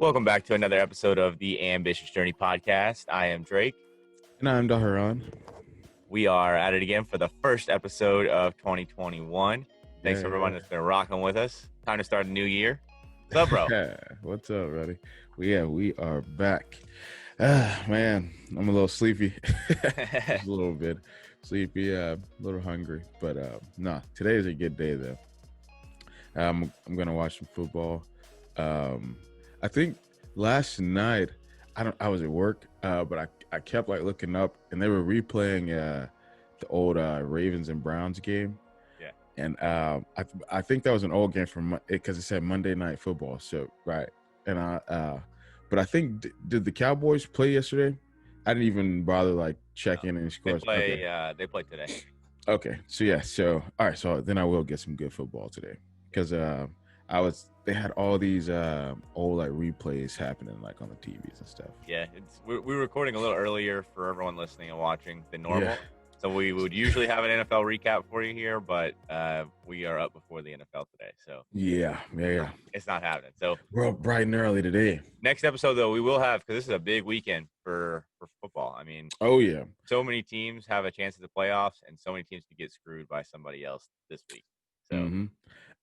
Welcome back to another episode of the Ambitious Journey podcast. I am Drake. And I'm Daharan. We are at it again for the first episode of 2021. Thanks everyone that's been rocking with us. Time to start a new year. What's up, bro? What's up, buddy? We are back. Man, I'm a little sleepy. A little bit sleepy, a little hungry. But today is a good day though. I'm gonna watch some football. I think last night I was at work, but I kept like looking up, and they were replaying the old Ravens and Browns game. Yeah. And I think that was an old game from because it said Monday Night Football. So right, and but I think did the Cowboys play yesterday? I didn't even bother like checking any scores. They played today. Okay, so all right, so then I will get some good football today because they had all these old like replays happening like on the TVs and stuff. Yeah, we're recording a little earlier for everyone listening and watching than normal. Yeah. So we would usually have an NFL recap for you here, but we are up before the NFL today. So yeah, it's not happening. So we're up bright and early today. Next episode though, we will have, because this is a big weekend for football. I mean, oh yeah, so many teams have a chance at the playoffs, and so many teams could get screwed by somebody else this week. So. Mm-hmm.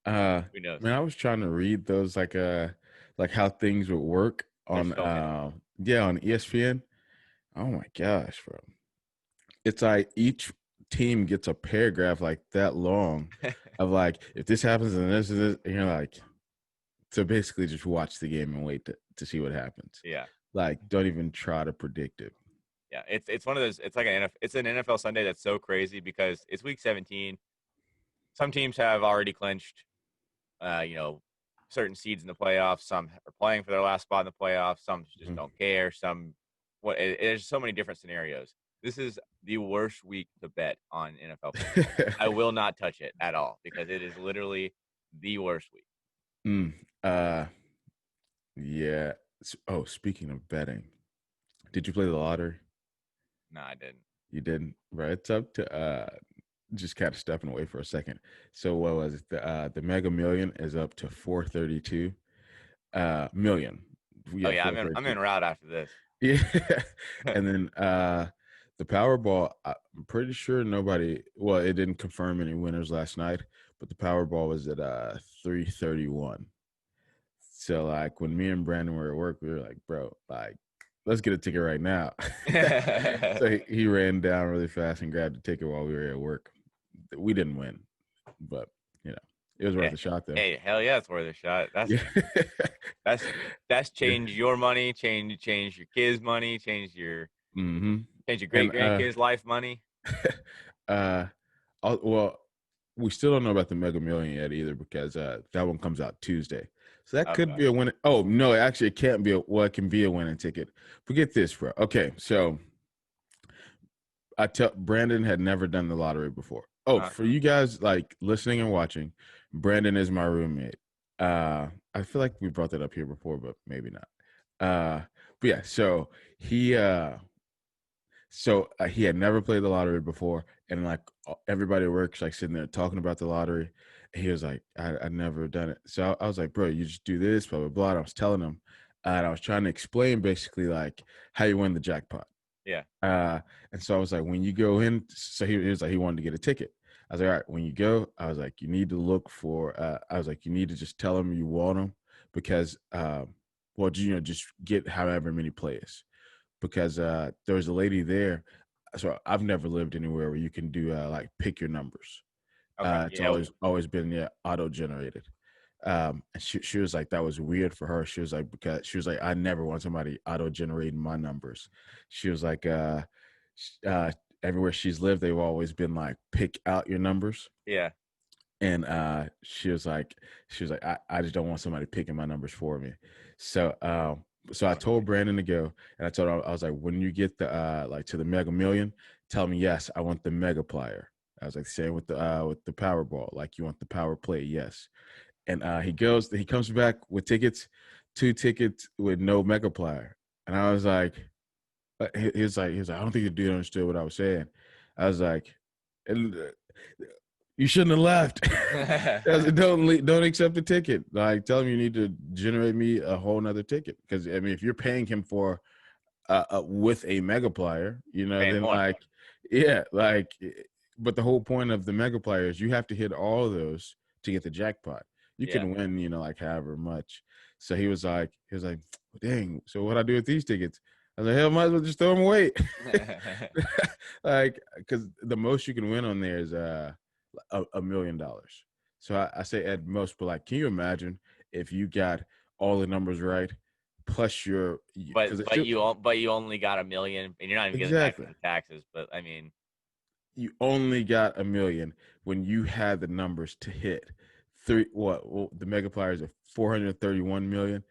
Who knows? Man, I was trying to read those like how things would work on on ESPN. Oh my gosh, bro. It's like each team gets a paragraph like that long of like, if this happens and this is this, and you're like, to basically just watch the game and wait to see what happens. Yeah. Like, don't even try to predict it. Yeah, it's one of those. It's like an NFL Sunday that's so crazy because it's week 17. Some teams have already clinched certain seeds in the playoffs. Some are playing for their last spot in the playoffs. Some just don't care. There's so many different scenarios. This is the worst week to bet on NFL football. I will not touch it at all because it is literally the worst week. Yeah. Oh, speaking of betting, did you play the lottery? No, I didn't. You didn't? Right. It's up to just kind of stepping away for a second. So what was it? The Mega Million is up to 432 million. Yeah, I'm en route after this. Yeah. And then the Powerball, I'm pretty sure it didn't confirm any winners last night, but the Powerball was at 331. So like when me and Brandon were at work, we were like, bro, like, let's get a ticket right now. So he ran down really fast and grabbed the ticket while we were at work. We didn't win, but it was worth a shot though. Hey, hell yeah, it's worth a shot. That's change your money, change your kids' money, change your great grandkids' life money. Well, we still don't know about the Mega Million yet either because that one comes out Tuesday. So that could be a winning. Oh no, actually it can't be it can be a winning ticket. Forget this, bro. Okay, so Brandon had never done the lottery before. Oh, for you guys like listening and watching, Brandon is my roommate. I feel like we brought that up here before, but maybe not. But yeah, so he had never played the lottery before, and like everybody works like sitting there talking about the lottery. And he was like, I'd never done it. So I was like, bro, you just do this, blah, blah, blah. And I was telling him, and I was trying to explain basically like how you win the jackpot. Yeah. And so I was like, when you go in, so he was like, he wanted to get a ticket. I was like, all right, when you go, I was like, you need to look for, you need to just tell them you want them because, just get however many players because there was a lady there. So I've never lived anywhere where you can do like pick your numbers. Okay. It's always been auto generated. And she was like, that was weird for her. She was like, because she was like, I never want somebody auto generating my numbers. She was like, everywhere she's lived, they've always been like, pick out your numbers. Yeah. And she was like, I just don't want somebody picking my numbers for me. So I told Brandon to go, and I told him, I was like, when you get the to the Mega Million, tell me yes, I want the Mega Plier. I was like, same with the Powerball, like you want the Power Play, yes. And he comes back with tickets, 2 tickets with no Mega Plier, and I was like, he was like, I don't think the dude understood what I was saying. I was like, You shouldn't have left. Don't accept the ticket. Like, tell him you need to generate me a whole nother ticket. Because I mean, if you're paying him for with a Megaplier, Paying then more. like, yeah, like, but the whole point of the Megaplier is you have to hit all of those to get the jackpot. You Yeah. can win, like however much. So he was like, dang. So what I do with these tickets? I was like, hell, might as well just throw them away. Like, because the most you can win on there is $1 million. So I say at most, but like, can you imagine if you got all the numbers right, plus your but you only got $1 million, and you're not even getting back exactly from the taxes. But I mean, you only got $1 million when you had the numbers to hit the Megapliers are 431 million.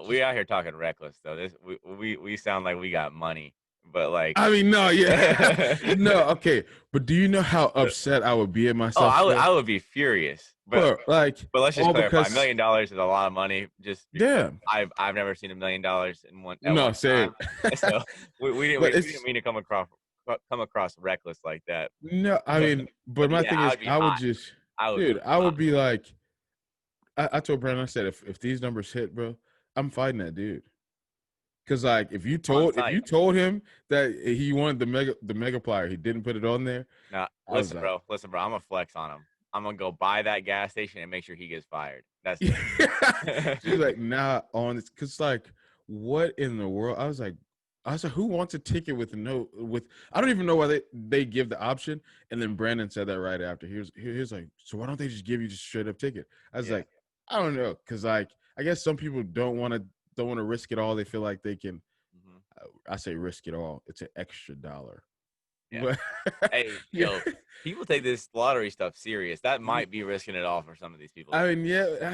we out here talking reckless though. This we sound like we got money, but like, I mean, no, yeah, no, okay, but do you know how upset I would be at oh, myself? I would be furious. Bro, like, But let's just all clarify: because $1 million is a lot of money. Just yeah, I've never seen $1 million in one at no, one same. time. So we But didn't mean to come across reckless like that. no, I mean, but But my yeah, thing I is, would be I would hot. just, I would dude, be I would hot. be like, I told Brandon, I said, if these numbers hit, bro, I'm fighting that dude. Cause like if you On told site. him that he wanted the Megaplier, he didn't put it on there. Now, I was listen, like, bro. I'm gonna flex on him. I'm gonna go buy that gas station and make sure he gets fired. That's it. she's like, nah, on this, cause like, what in the world? I was like, who wants a ticket with I don't even know why they give the option. And then Brandon said that right after. Here's like, so why don't they just give you just straight up ticket? I was Yeah. like, I don't know, cause like I guess some people don't want to risk it all. They feel like they can. Mhm. I say risk it all. It's an extra dollar. Yeah. But Hey, yeah, people take this lottery stuff serious. That might be risking it all for some of these people. I mean, yeah,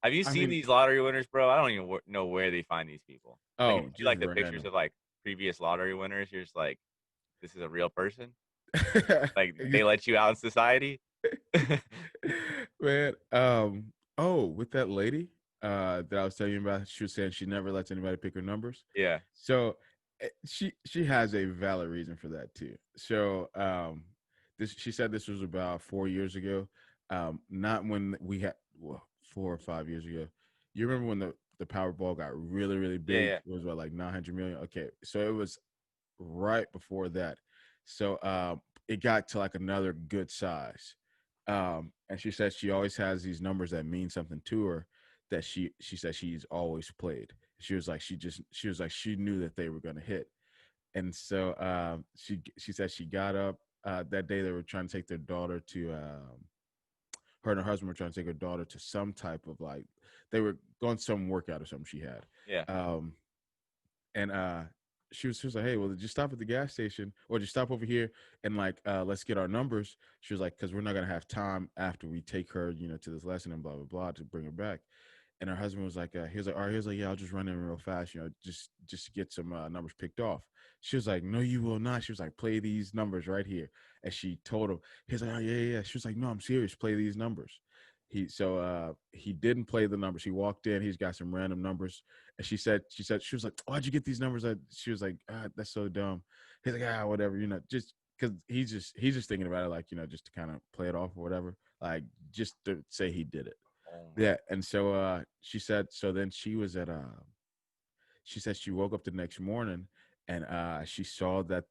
Have you seen these lottery winners, bro? I don't even know where they find these people. Like, if you see just like the pictures random. of like previous lottery winners, you're just like, this is a real person. Like, they let you out in society. Man, oh, with that lady that I was telling you about, she was saying she never lets anybody pick her numbers. Yeah. So she has a valid reason for that too. So she said this was about 4 years ago. Not when we had 4 or 5 years ago. You remember when the Powerball got really, really big? Yeah. It was what, like 900 million? Okay. So it was right before that. So it got to like another good size. And she said she always has these numbers that mean something to her that she said she's always played. She was like she knew that they were going to hit. And so she said she got up that day. They were trying to take their daughter to her and her husband were trying to take her daughter to some type of like they were going some workout or something she had. Yeah. And she was like, hey, well, just stop at the gas station or just stop over here and like let's get our numbers. She was like, because we're not gonna have time after we take her, to this lesson and blah blah blah to bring her back. And her husband was like, he was like, all right, he was like, yeah, I'll just run in real fast, just get some numbers picked off. She was like, no, you will not. She was like, play these numbers right here. And she told him, he's like, oh yeah. She was like, no, I'm serious. Play these numbers. He didn't play the numbers. He walked in. He's got some random numbers, and she was like, why'd you get these numbers? She was like, that's so dumb. He's like, whatever, just because he's just thinking about it, like just to kind of play it off or whatever, like just to say he did it. Yeah, and so she said. So then she was at. She said she woke up the next morning, and she saw that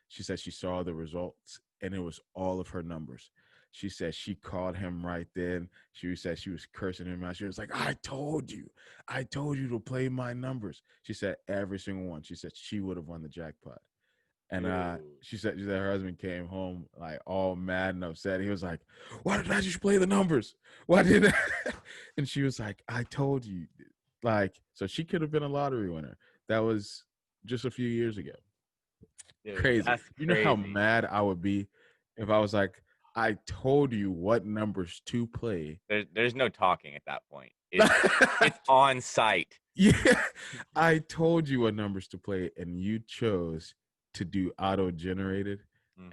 she said she saw the results, and it was all of her numbers. She said she called him right then. She said she was cursing him out. She was like, I told you to play my numbers. She said every single one. She said she would have won the jackpot. And she said her husband came home like all mad and upset. He was like, why did I just play the numbers? Why did I? And she was like, I told you. Like, so she could have been a lottery winner. That was just a few years ago. Dude, Crazy. that's You know how crazy. mad I would be if I was like, I told you what numbers to play. There's no talking at that point. It's on site. Yeah, I told you what numbers to play, and you chose to do auto generated,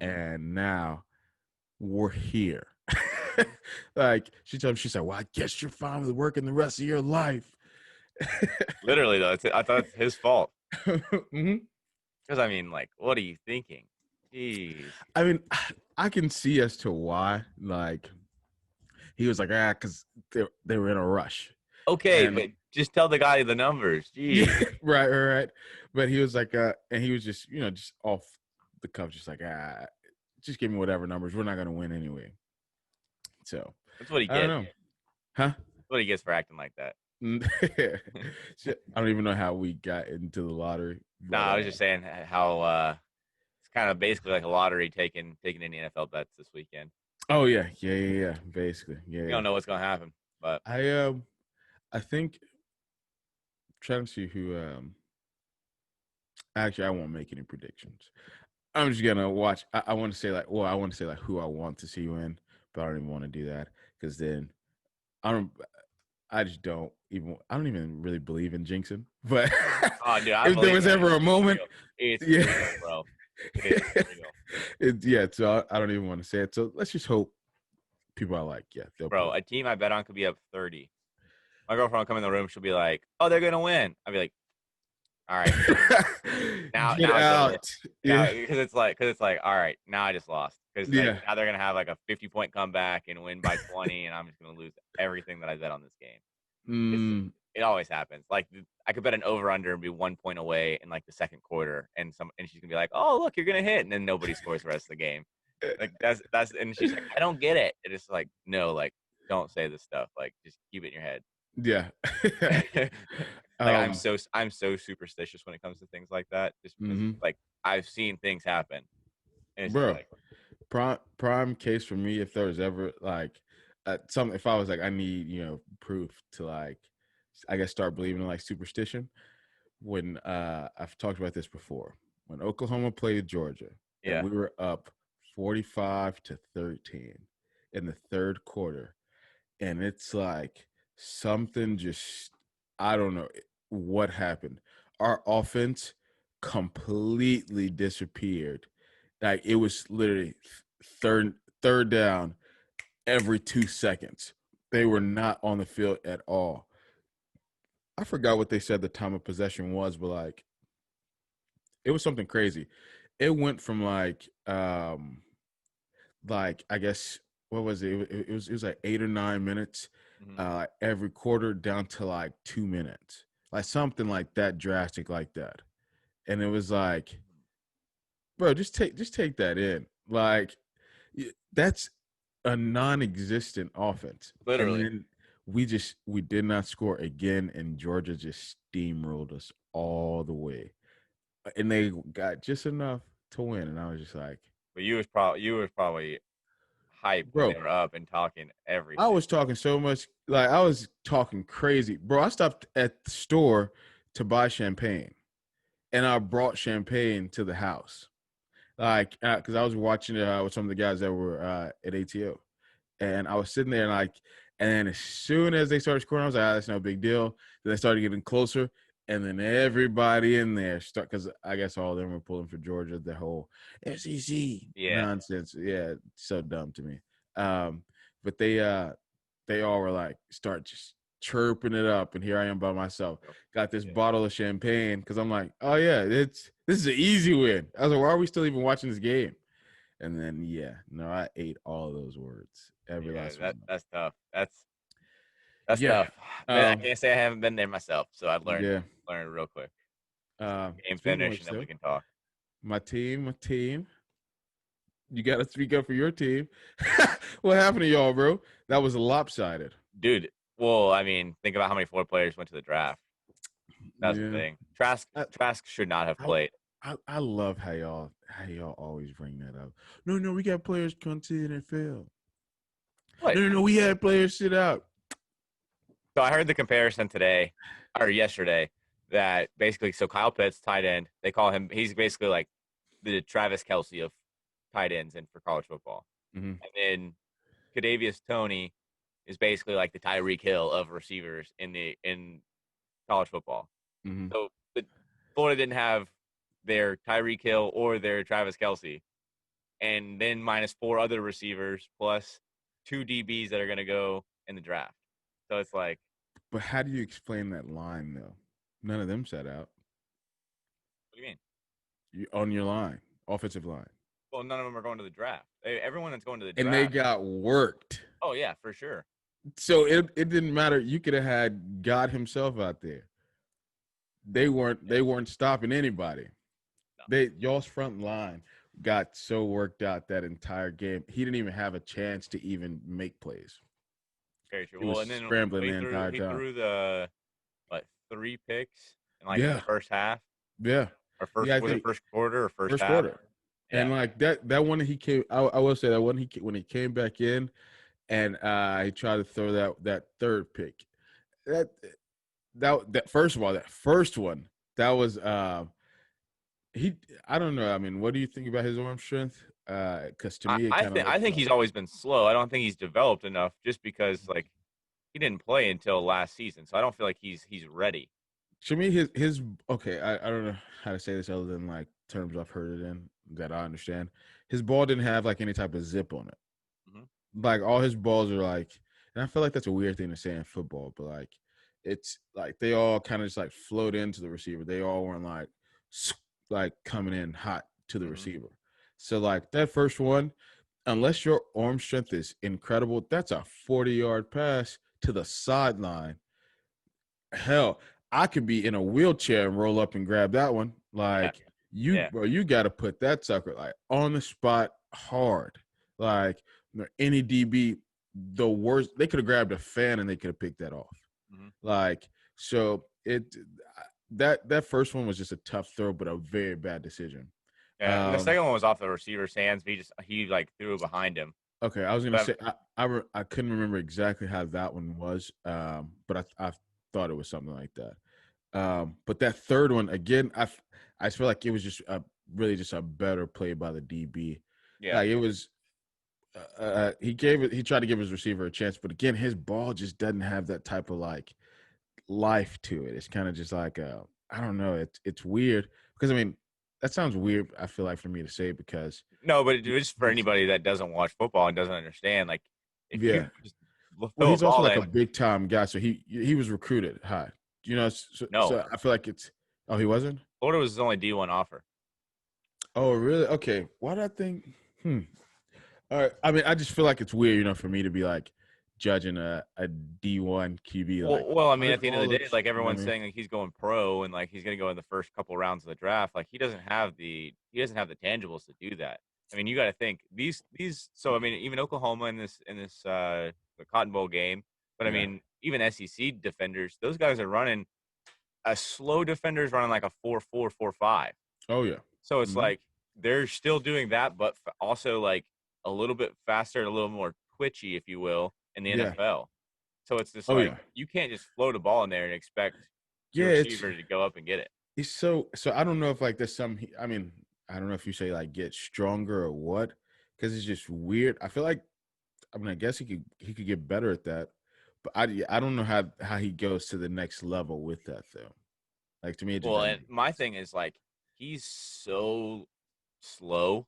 and now we're here. Like she told me, she said, "Well, I guess you're fine with working the rest of your life." Literally though, I thought it's his fault. Mm-hmm. Because I mean, like, what are you thinking? Jeez. I mean, I can see as to why. Like he was like, because they were in a rush. Okay, And but just tell the guy the numbers. yeah, Jeez. right. But he was like, and he was just, just off the cuff, just like, just give me whatever numbers. We're not gonna win anyway. So That's what he I don't gets. know, huh? That's what he gets for acting like that. Shit, I don't even know how we got into the lottery, No, but I was just saying how it's kind of basically like a lottery taking any NFL bets this weekend. oh yeah, basically, You yeah. don't know what's gonna happen, but I think trying to see who actually I won't make any predictions. I'm just gonna watch. I want to say like, well, I want to say like who I want to see win, but I don't even want to do that because then I don't. I just don't even. I don't even really believe in jinxing. But oh, dude, I if there believe was in it. ever a It's moment, real. It's yeah, real, bro. It's real, yeah. So I don't even want to say it. So let's just hope people are like, yeah, they'll bro. pull. A team I bet on could be up 30. My girlfriend will come in the room. She'll be like, "Oh, they're gonna win." I'll be like, "All right, Get now it's over." out. Yeah, Because it's like, all right, now I just lost because like yeah. now they're gonna have like a 50-point comeback and win by 20, and I'm just gonna lose everything that I bet on this game. Mm, It always happens. Like I could bet an over under and be 1 point away in like the second quarter, and she's gonna be like, "Oh, look, you're gonna hit," and then nobody scores the rest of the game. Like that's and she's like, "I don't get it." And it's like, no, like don't say this stuff. Like just keep it in your head. yeah. Like um. I'm so superstitious when it comes to things like that, just because Mhm. like I've seen things happen, and it's just Bro, like, prime case for me if there was ever like some if I was like I need proof to like I guess start believing in like superstition when I've talked about this before when Oklahoma played Georgia and yeah, we were up 45-13 in the third quarter and it's like something just I don't know what happened. Our offense completely disappeared. Like it was literally third down every 2 seconds. They were not on the field at all. I forgot what they said the time of possession was, but like it was something crazy. It went from like I guess what was it? It was like 8 or 9 minutes hmm every quarter down to like 2 minutes, like something like that drastic like that. And it was like, bro, just take that in. Like that's a non-existent offense, and literally. then we did not score again, and Georgia just steamrolled us all the way, and they got just enough to win, and I was just like, But you was probably hyped when they bro. were up and talking I everything. was talking so much, like I was talking crazy, bro. I stopped at the store to buy champagne, and I brought champagne to the house, like because I was watching it with some of the guys that were at ATO, and I was sitting there and like, and then as soon as they started scoring, I was like, that's no big deal. Then they started getting closer, and then everybody in there start because I guess all of them were pulling for Georgia. The whole SEC Yeah, nonsense, yeah, so dumb to me. But they all were like start just chirping it up, and here I am by myself. Got this yeah. bottle of champagne because I'm like, oh yeah, this is an easy win. I was like, why are we still even watching this game? And then yeah, no, I ate all of those words, every Yeah, last one. that's tough. That's Yeah, tough. I um, can't say I haven't been there myself, so I've yeah. learned real quick. Game Speaking of finish, which, and then we though, can talk. my team. You got to speak up for your team. What happened to y'all, bro? That was lopsided. Dude, well, I mean, think about how many 4 players went to the draft. That's the Yeah, thing. I, Trask should not have I, played. I love how y'all always bring that up. No, we got players come to the NFL. What? No, we had players sit out. So I heard the comparison today or yesterday that basically, so Kyle Pitts, tight end, they call him, he's basically like the Travis Kelsey of tight ends and for college football. Mm-hmm, And then Kadarius Toney is basically like the Tyreek Hill of receivers in college football. mm-hmm. So but Florida didn't have their Tyreek Hill or their Travis Kelsey, and then minus four other receivers plus two DBs that are going to go in the draft. So it's like, But how do you explain that line though? None of them sat out. what do you mean? You on your line, offensive line. Well, none of them are going to the draft. Everyone that's going to the and they draft. got worked. Oh yeah, for sure. So it didn't matter. You could have had God himself out there. They weren't stopping anybody. No. Y'all's front line got so worked out that entire game. He didn't even have a chance to even make plays. Very true. He Well, was and then scrambling he the threw entire he time. threw the 3 picks in the Yeah, first half yeah. or Yeah, I was it think first quarter or first first half? quarter. And Yeah. like that one he came. I will say that one when he came back in, and he tried to throw that third pick. That that first of all, that first one that was he. I don't know. I mean, what do you think about his arm strength? Because to me, it kind of I looks think like he's always been slow. I don't think he's developed enough just because he didn't play until last season, so I don't feel like he's ready. to me his okay. I don't know how to say this other than like terms I've heard it in that I understand. His ball didn't have like any type of zip on it. Hmm. Like all his balls are like, and I feel like that's a weird thing to say in football, but like it's like they all kind of just like float into the receiver. They all weren't like coming in hot to the Hmm. receiver. So like that first one, unless your arm strength is incredible, that's a 40-yard pass to the sideline. Hell, I could be in a wheelchair and roll up and grab that one. Yeah, Like yeah. you got to put that sucker like on the spot hard. Like any DB, the worst they could have grabbed a fan and they could have picked that off. Hmm. Like so, that first one was just a tough throw, but a very bad decision. Yeah, and the Um, second one was off the receiver's hands. But he threw it behind him. okay, I was gonna But say I couldn't remember exactly how that one was, but I thought it was something like that. But that third one again, I feel like it was just really just a better play by the DB. yeah. Like it was, he tried to give his receiver a chance, but again, his ball just doesn't have that type of like life to it. It's kind of just like I don't know. It's weird because I mean that sounds weird. I feel like for me to say because No, but just for anybody that doesn't watch football and doesn't understand, like if you yeah. just Well, throw a he's also ball like a in, big time guy, so he was recruited high. You know, no, so I feel like it's. Oh, he wasn't. Florida was his only D1 offer. Oh, really? Okay. Why did I think? All right. I mean, I just feel like it's weird, for me to be like judging a D1 QB. Like, Well, I oh, mean, his at the end of ball the day, looks. You know what I everyone's mean? saying he's going pro and he's going to go in the first couple rounds of the draft. He doesn't have the tangibles to do that. I mean, you got to think these. So I mean, even Oklahoma in this the Cotton Bowl game, but I Yeah. mean, even SEC defenders, those guys are running a slow defender's running like a 4.4, 4.5. Oh yeah. So it's Hmm. they're still doing that, but also a little bit faster and a little more twitchy, if you will, in the Yeah. NFL. So it's just Oh yeah. you can't just float a ball in there and expect your Yeah. receiver to go up and get it. It's so I don't know if like there's some. I mean, I don't know if you say like get stronger or what, because it's just weird. I feel like I mean, I guess he could get better at that, but I don't know how he goes to the next level with that though. Like to me, it just Well, doesn't and make my sense. thing is he's so slow,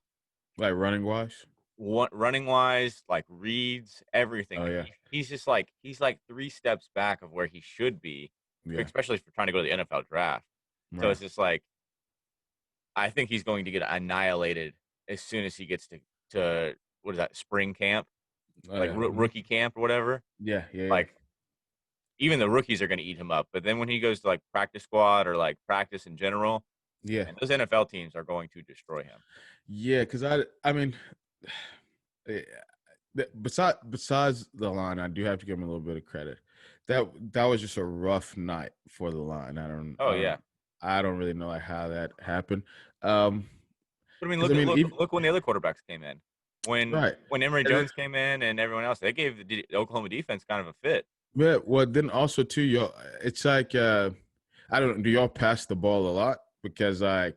Like running wise. running wise, reads everything. Oh yeah, He's just he's 3 steps back of where he should be, yeah, especially for trying to go to the NFL draft. So right. it's just I think he's going to get annihilated as soon as he gets to what is that, spring camp, Oh yeah, rookie camp or whatever. yeah, yeah, yeah, Like even the rookies are going to eat him up. But then when he goes to practice squad or practice in general, yeah, and those NFL teams are going to destroy him. yeah. Because I mean, eh, besides the line, I do have to give him a little bit of credit. That was just a rough night for the line. Oh yeah. I don't really know like how that happened. Um, But I mean, because I mean, even look when the other quarterbacks came in. right. When Emory And then, Jones came in and everyone else, they gave the Oklahoma defense kind of a fit. yeah, well, then also too, y'all. It's like I don't. Do y'all pass the ball a lot? Because I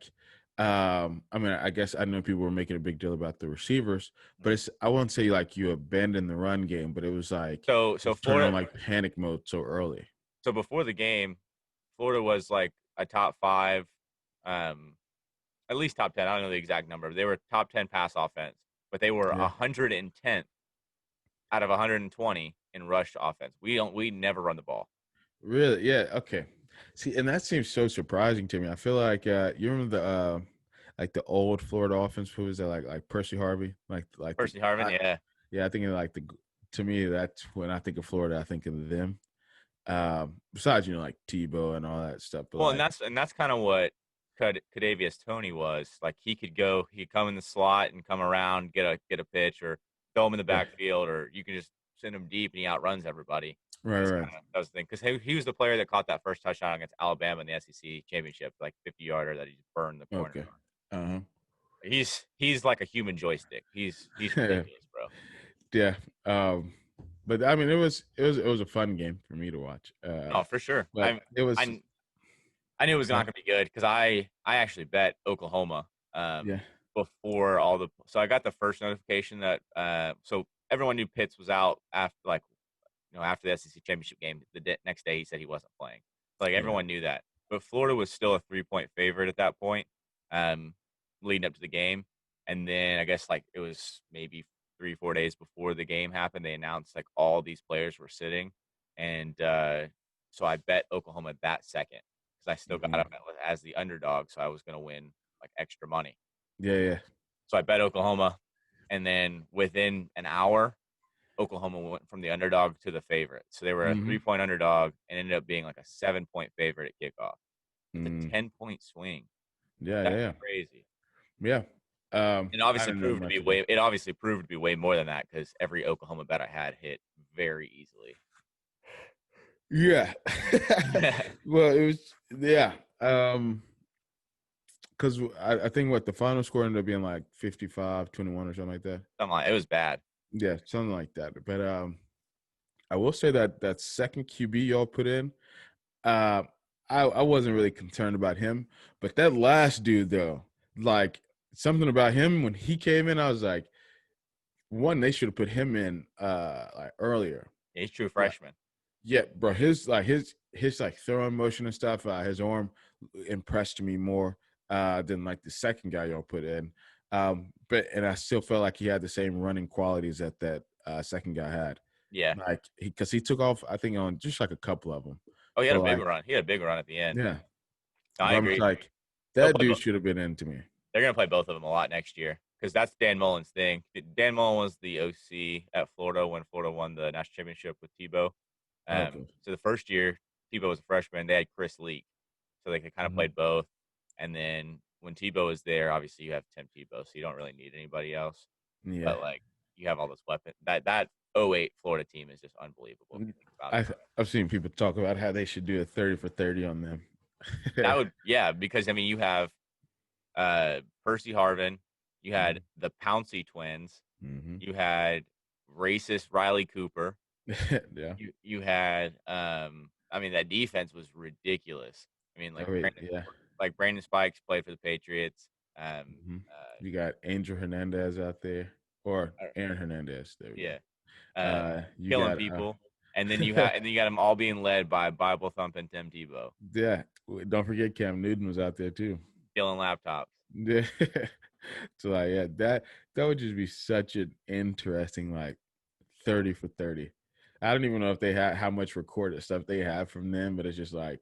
mean, I guess I know people were making a big deal about the receivers, but Mhm. it's I won't say like you abandoned the run game, but it was like So just turn on Florida. like panic mode so early. So before the game, Florida was a top five, um, at least top 10. I don't know the exact number. They were top 10 pass offense, but they were Yeah. 110th out of 120 in rush offense. We never run the ball. Really? Yeah. Okay. See, and that seems so surprising to me. I feel like you remember like the old Florida offense. Who was that? Like Percy Harvey, like the Percy Harvin, I, yeah. yeah. I think like to me that's when I think of Florida, I think of them. Besides like Tebow and all that stuff, but Well, and like that's kind of what Kadarius Toney was. Like he could come in the slot and come around, get a pitch, or throw him in the yeah, backfield, or you can just send him deep and he outruns everybody. right, That's right, kind of that was the thing because he was the player that caught that first touchdown against Alabama in the SEC championship, like 50-yarder that he just burned the corner. okay, uh He's like a human joystick. He's huh, ridiculous, bro. yeah. But I mean, it was a fun game for me to watch. Oh, for sure. But it was I I knew it was so not going to be good because I actually bet Oklahoma yeah, before all the. So I got the first notification that so everyone knew Pitts was out after after the SEC championship game. Next day he said he wasn't playing. Like yeah, everyone knew that, but Florida was still a 3-point favorite at that point, um, leading up to the game. And then I guess like it was maybe 3-4 days before the game happened, they announced like all these players were sitting, and so I bet Oklahoma that second because I still got mhm, them as the underdog, so I was going to win like extra money. yeah, yeah. So I bet Oklahoma, and then within an hour, Oklahoma went from the underdog to the favorite. So they were a Mm-hmm. 3-point underdog and ended up being like a 7-point favorite at kickoff. It's a Mm. 10-point swing. Yeah, That's yeah, crazy. yeah. And I obviously didn't know proved to be much about. way. It obviously proved to be way more than that because every Oklahoma bet I had hit very easily. Yeah. Well, it was yeah. Because I think what the final score ended up being like 55-21 or something like that. It was bad. Yeah, something like that. But I will say that second QB y'all put in, uh, I wasn't really concerned about him, but that last dude though, like something about him when he came in, I was like, one, they should have put him in like earlier. Yeah, he's true Like, freshman. yeah, bro, his like throwing motion and stuff, his arm impressed me more than like the second guy y'all put in. But and I still felt like he had the same running qualities that second guy had. Yeah. Like because he took off, I think on just like a couple of them. Oh, he had But a big like, run. He had a big run at the end. yeah, No, I but I'm agree. like, They'll that play. dude should have been into me. They're gonna play both of them a lot next year because that's Dan Mullen's thing. Dan Mullen was the OC at Florida when Florida won the national championship with Tebow. Okay. So the first year Tebow was a freshman, they had Chris Leak, so they kind of Mm-hmm. played both. And then when Tebow was there, obviously you have Tim Tebow, so you don't really need anybody else. Yeah. But like you have all those weapons. That '08 Florida team is just unbelievable if you think about it. I've seen people talk about how they should do a 30 for 30 on them. Because I mean you have Percy Harvin, you had the Pouncey twins, Mm-hmm. you had racist Riley Cooper, Yeah. you had I mean that defense was ridiculous. I mean Oh, wait, yeah. Brandon Spikes played for the Patriots. Mm-hmm. You got Angel Hernandez out there, or Aaron Hernandez. There we Yeah, go. You killing got people, and then you got them all being led by Bible thumping Tim Tebow, yeah. Don't forget Cam Newton was out there too. killing laptops. Yeah. So like, yeah, that would just be such an interesting like 30 for 30. I don't even know if they had how much recorded stuff they have from them, but it's just like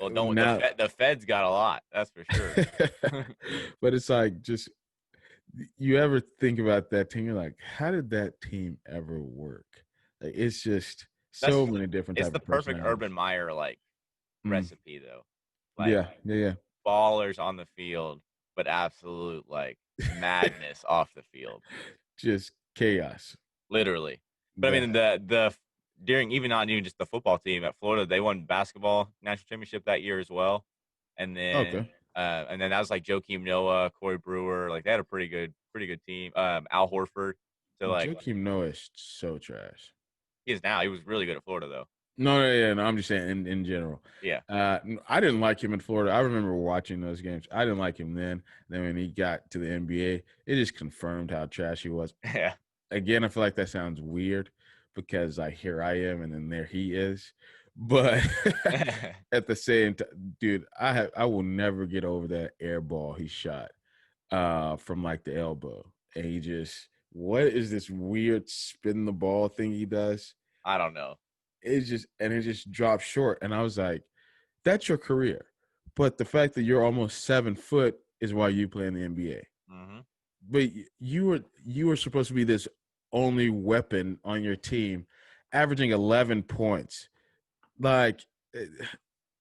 Well, don't now. the Feds got a lot, that's for sure. But it's like just you ever think about that team? You're like, how did that team ever work? Like, it's just That's so many different it's type the of perfect personalities. Urban Meyer like Mm, recipe though. Like yeah, yeah, ballers on the field, but absolute like yeah. madness off the field, Just chaos. literally. But I Yeah. mean, the during even not even just the football team at Florida, they won basketball national championship that year as well, and then Okay. that was like Joakim Noah, Corey Brewer, like they had a pretty good team. Al Horford, so like Joakim Noah is so trash. he was really good at Florida though. No, no, yeah, no. I'm just saying in general. Yeah, I didn't like him in Florida. I remember watching those games. I didn't like him then. Then when he got to the NBA, it just confirmed how trash he was. yeah. Again, I feel like that sounds weird because like here I am and then there he is. But at the same time, dude, I will never get over that air ball he shot from like the elbow. And he just what is this weird spin the ball thing he does? I don't know. It just dropped short. And I was like, that's your career. But the fact that you're almost 7 foot is why you play in the NBA. Mm-hmm. But you were supposed to be this only weapon on your team, averaging 11 points. Like,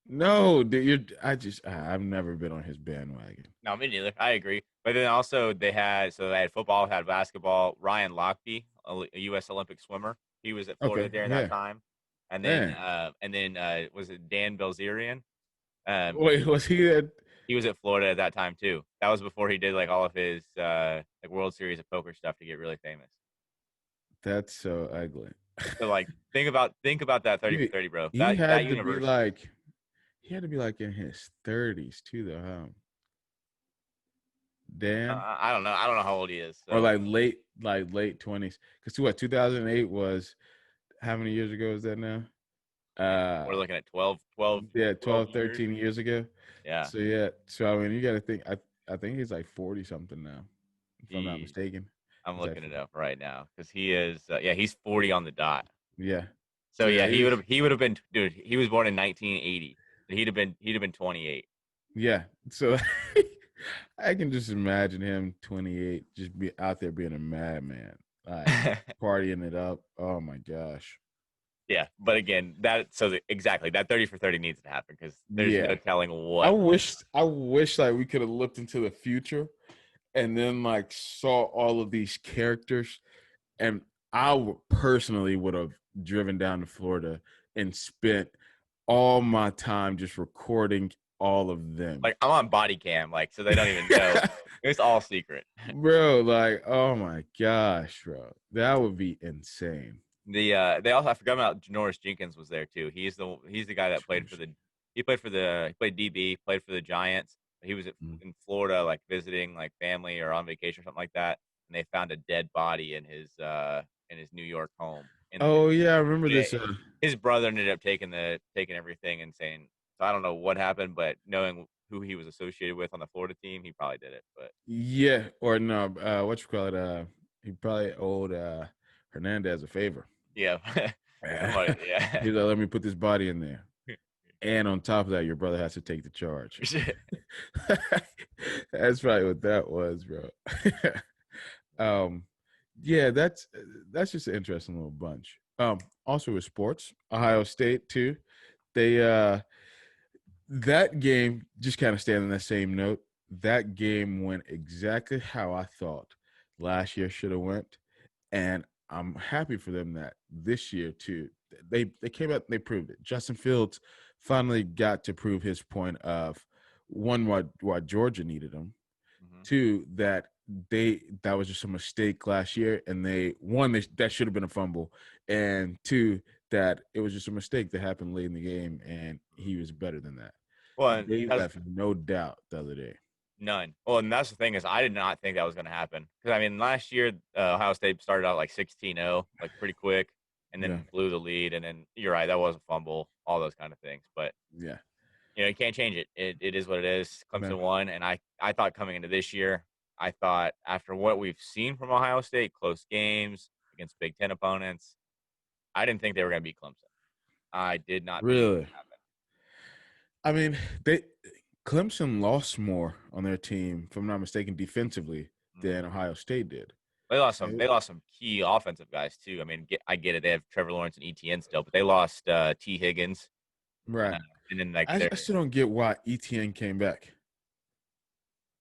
no, dude, I've never been on his bandwagon. No, me neither. I agree. But then also they had football, had basketball. Ryan Lochte, a U.S. Olympic swimmer, he was at Florida Okay, during that yeah, time. yeah. And then was it Dan Bilzerian? Wait, was he at? He was at Florida at that time too. That was before he did like all of his like World Series of Poker stuff to get really famous. That's so ugly. So like think about that 30 for He 30, bro. he That had to be universe. like he had to be like in his 30s too, though, huh? Dan, I don't know. I don't know how old he is. or So late 20s. Because what 2008 was how many years ago is that now? man, we're looking at 12, Yeah, 12 12, years. 13 years ago. Yeah. So yeah, so I mean, you got to think. I think he's like 40 something now, if I'm not He mistaken. I'm He's like, looking it up right now because he is. He's 40 on the dot. yeah. So So yeah, yeah, he's he would have been, dude. He was born in 1980. He'd have been 28. yeah. So I can just imagine him 28, just be out there being a madman, like partying it up. Oh my gosh. Yeah, but again, exactly that 30 for 30 needs to happen because there's no Yeah. telling I what. wish like we could have looked into the future and then like saw all of these characters, and personally would have driven down to Florida and spent all my time just recording all of them. Like I'm on body cam, like so they don't even know. It's all secret. Bro, like, oh my gosh, bro. That would be insane. They also I forgot about Janoris Jenkins was there too. He's the guy that he played DB, played for the Giants. He was in Florida like visiting like family or on vacation or something like that, and they found a dead body in his New York home. Oh yeah, I remember Yeah, this. his brother ended up taking everything and saying. So I don't know what happened, but knowing who he was associated with on the Florida team, he probably did it. But Yeah, or no, what you call it? He probably owed Hernandez a favor. yeah, yeah. He's like, let me put this body in there. And on top of that, your brother has to take the charge. That's probably what that was, bro. Yeah, that's just an interesting little bunch. Also with sports, Ohio State too. They that game, just kind of staying on that same note, that game went exactly how I thought last year should have went, and I'm happy for them that this year too. They came out, they proved it. Justin Fields finally got to prove his point of one, why Georgia needed him, Mm-hmm. two, that that was just a mistake last year, and that should have been a fumble, and two, that it was just a mistake that happened late in the game, and he was better than that. Well, and They that's left no doubt the other day. none. Well, and that's the thing is, I did not think that was going to happen because I mean, last year Ohio State started out like 16-0, like pretty quick, and Yeah, then blew the lead. And then you're right, that was a fumble, all those kind of things. But yeah, you can't change it. It is what it is. no, Clemson won, and I thought coming into this year, I thought after what we've seen from Ohio State, close games against Big Ten opponents, I didn't think they were going to beat Clemson. I did not think it really. would happen. I mean, Clemson lost more on their team, if I'm not mistaken, defensively Mhm. than Ohio State did. They lost some. Right? They lost some key offensive guys too. I mean, I get it. They have Trevor Lawrence and ETN still, but they lost T. Higgins, Right. and then like I still don't get why ETN came back.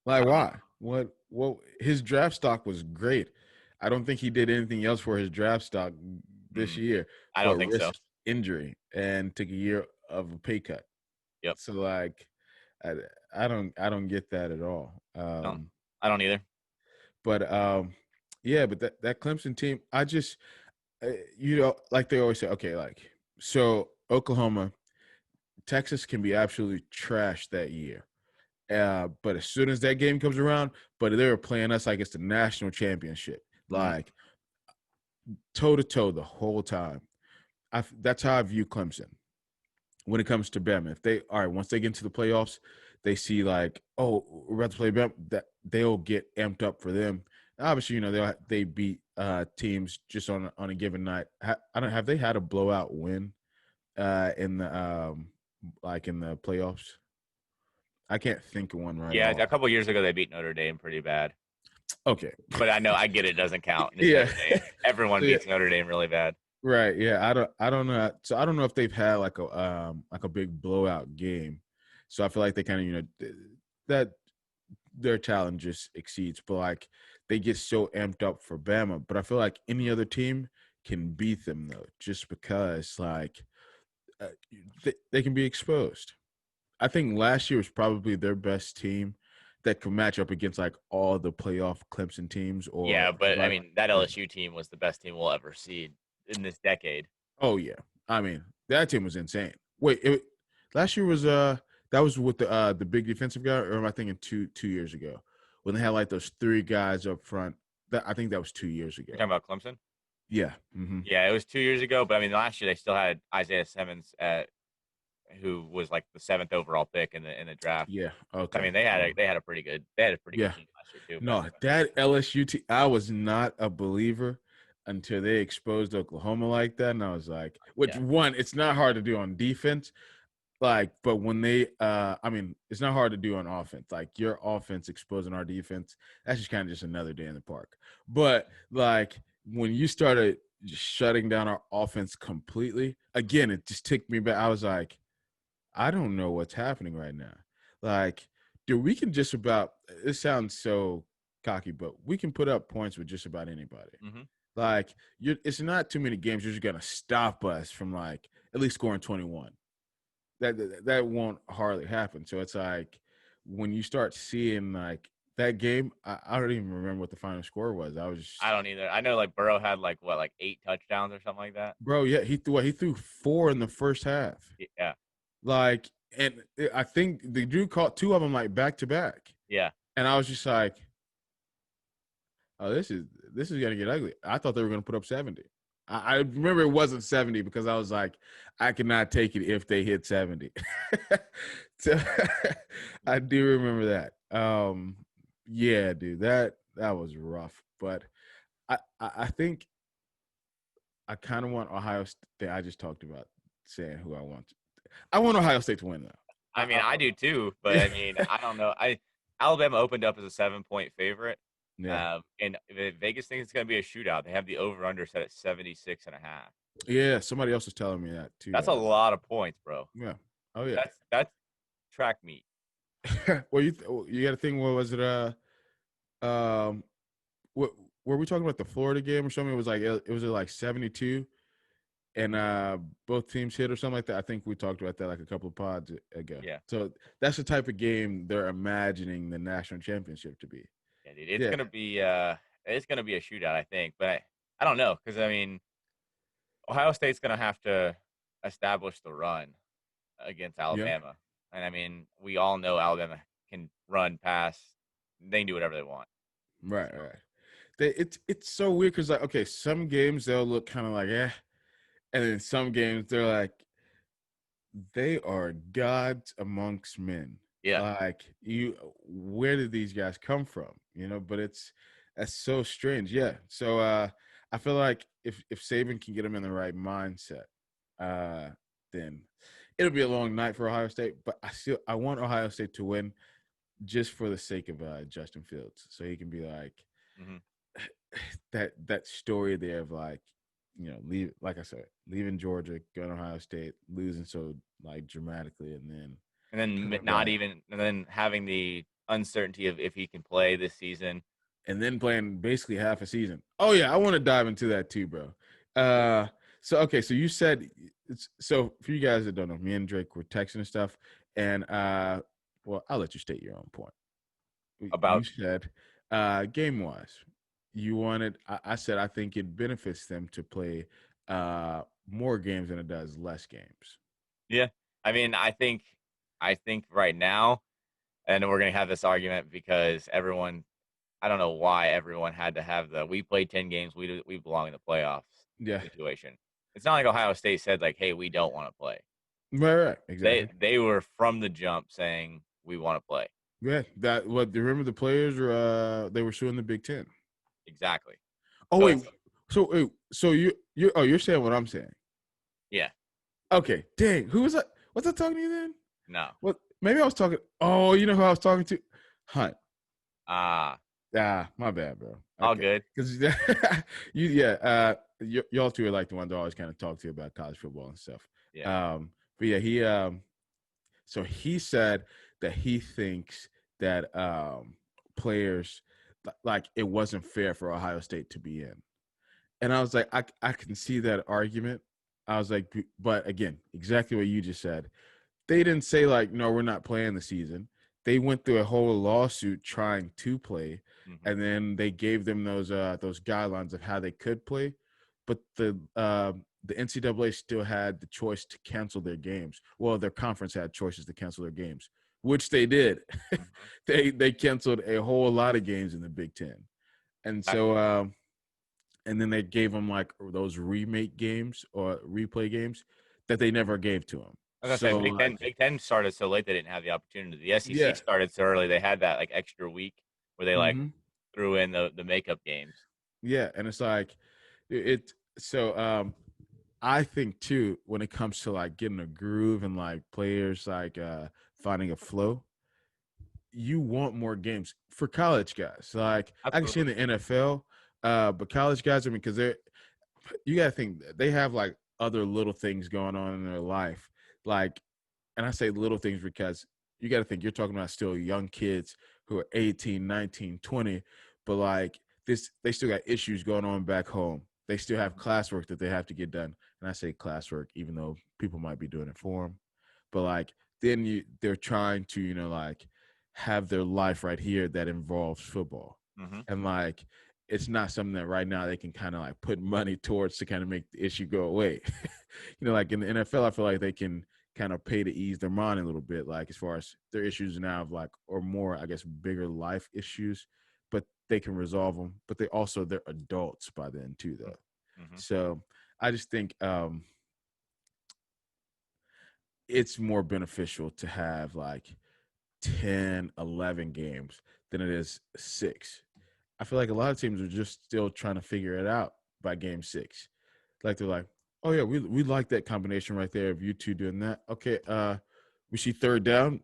I Like, don't know. why? What? His draft stock was great. I don't think he did anything else for his draft stock this Mm, year, I don't but think so. risked injury and took a year of a pay cut. Yep. So like, I, I don't get that at all. No, I don't either. But yeah, but that Clemson team, I just like they always say, okay, like so Oklahoma, Texas can be absolutely trash that year. But as soon as that game comes around, but they were playing us like it's the national championship, Mm, like toe to toe the whole time. That's how I view Clemson when it comes to Bama. If they all right, once they get into the playoffs, they see like, oh, we're about to play Bama, that they'll get amped up for them. Obviously, they beat teams just on a given night. I don't have they had a blowout win in the like in the playoffs? I can't think of one right Yeah, off. a couple years ago they beat Notre Dame pretty bad. Okay. But I know I get it doesn't count. It's Yeah. Notre Dame. Everyone So yeah, beats Notre Dame really bad. right. Yeah. I don't know. So I don't know if they've had like a big blowout game. So I feel like they kind of, that their talent just exceeds, but like they get so amped up for Bama. But I feel like any other team can beat them though, just because like uh, they can be exposed. I think last year was probably their best team that could match up against like all the playoff Clemson teams or Yeah, but I like, mean that yeah. LSU team was the best team we'll ever see in this decade. Oh yeah. I mean, that team was insane. Wait, last year was that was with the big defensive guy, or am I thinking two years ago when they had like those three guys up front? That I think that was 2 years ago. You're talking about Clemson? Yeah. Mm-hmm. Yeah, it was 2 years ago. But I mean, last year they still had Isaiah Simmons, who was like the seventh overall pick in the draft. Yeah. I Okay. mean, they had a pretty good Yeah. team last year too. But No, that LSU team, I was not a believer until they exposed Oklahoma like that, and I was like, which yeah, one? It's not hard to do on defense, like, but when they, I mean, it's not hard to do on offense. Like your offense exposing our defense, that's just kind of just another day in the park. But like when you started just shutting down our offense completely, again, it just took me back. I was like, I don't know what's happening right now. Like, dude, we can just about. It sounds so cocky, but we can put up points with just about anybody. mm-hmm. Like, it's not too many games you're just gonna stop us from like at least scoring 21. That won't hardly happen. So it's like when you start seeing like that game, I don't even remember what the final score was. I was I just, don't either. I know like Burrow had like what, like 8 touchdowns or something like that. bro, yeah, he threw four in the first half. Yeah, Like, and I think the dude caught two of them like back to back, yeah. and I was just like, "Oh, this is gonna get ugly." I thought they were gonna put up 70. I remember it wasn't 70 because I was like, I cannot take it if they hit 70. So I do remember that. Yeah, dude, that was rough, but I think I kind of want Ohio State. I just talked about saying who I want. I want Ohio State to win though. I mean, I do too, but I mean, I don't know. Alabama opened up as a 7-point favorite. Yeah. And Vegas thinks it's going to be a shootout. They have the over/under set at 76.5. Yeah, somebody else was telling me that too. That's a lot of points, bro. Yeah. Oh yeah. That's track meet. Well, you got to think. What was it? What were we talking about the Florida game or something? It was like 72, and both teams hit or something like that. I think we talked about that like a couple of pods ago. Yeah. So that's the type of game they're imagining the national championship to be. Yeah, dude, it's Yeah. gonna be a shootout, I think. But I don't know because I mean, Ohio State's gonna have to establish the run against Yeah. Alabama, and I mean, we all know Alabama can run, pass. They can do whatever they want. Right. Right. It's so weird because like okay, some games they'll look kind of like and then some games they're like they are gods amongst men. Yeah. Like where did these guys come from? But that's so strange. Yeah. So I feel like if Saban can get them in the right mindset, then it'll be a long night for Ohio State. But I want Ohio State to win just for the sake of Justin Fields, so he can be like Mm-hmm. that story there of like like I said, leaving Georgia, going to Ohio State, losing so like dramatically, and then having the uncertainty of if he can play this season. And then playing basically half a season. Oh yeah, I want to dive into that too, bro. So okay, so you said so for you guys that don't know, me and Drake were texting and stuff, and well, I'll let you state your own point. About you said game wise, you wanted. I said I think it benefits them to play more games than it does less games. Yeah, I mean, I think right now, and we're gonna have this argument because everyone. I don't know why everyone had to have we played 10 games. We belong in the playoffs Yeah. situation. It's not like Ohio State said like, hey, we don't want to play. Right. Exactly. They were from the jump saying we want to play. Yeah. Remember the players were they were suing the Big Ten. Exactly. Oh wait. So you're saying what I'm saying? Yeah. Okay. Dang. Who was that? Was I talking to you then? No. What? maybe I was talking. Oh, you know who I was talking to? Hunt. Ah, My bad, bro. all Okay, good. because yeah, y'all two are like the ones I always kind of talk to about college football and stuff. Yeah. But yeah, so he said that he thinks that players like it wasn't fair for Ohio State to be in, and I was like, I can see that argument. I was like, but again, exactly what you just said. They didn't say like, no, we're not playing the season. They went through a whole lawsuit trying to play, Hmm. and then they gave them those guidelines of how they could play. But the NCAA still had the choice to cancel their games. Well, their conference had choices to cancel their games, which they did. Hmm. They canceled a whole lot of games in the Big Ten, and so and then they gave them like those remake games or replay games that they never gave to them. I was gonna say So Big Ten. like, Big Ten started so late they didn't have the opportunity. The SEC yeah. started so early they had that like extra week where they like Hmm. threw in the makeup games. Yeah, and it's like it. So I think too when it comes to like getting a groove and like players like finding a flow, you want more games for college guys. Like I can see in Absolutely. the NFL, but college guys, I mean, because they're you gotta think they have like other little things going on in their life, like, and I say little things because you got to think you're talking about still young kids who are 18, 19, 20, but like this, they still got issues going on back home. They still have Mhm. classwork that they have to get done. And I say classwork, even though people might be doing it for them. But like, then they're trying to, like have their life right here that involves football. Mhm. And like, it's not something that right now they can kind of like put money towards to kind of make the issue go away. Like in the NFL, I feel like they can kind of pay to ease their mind a little bit, like as far as their issues now of like, or more, I guess, bigger life issues, but they can resolve them. But they're adults by then too, though. Mhm. So I just think it's more beneficial to have like 10, 11 games than it is 6. I feel like a lot of teams are just still trying to figure it out by game 6. Like they're like, oh yeah, we like that combination right there of you two doing that. Okay, we see third down.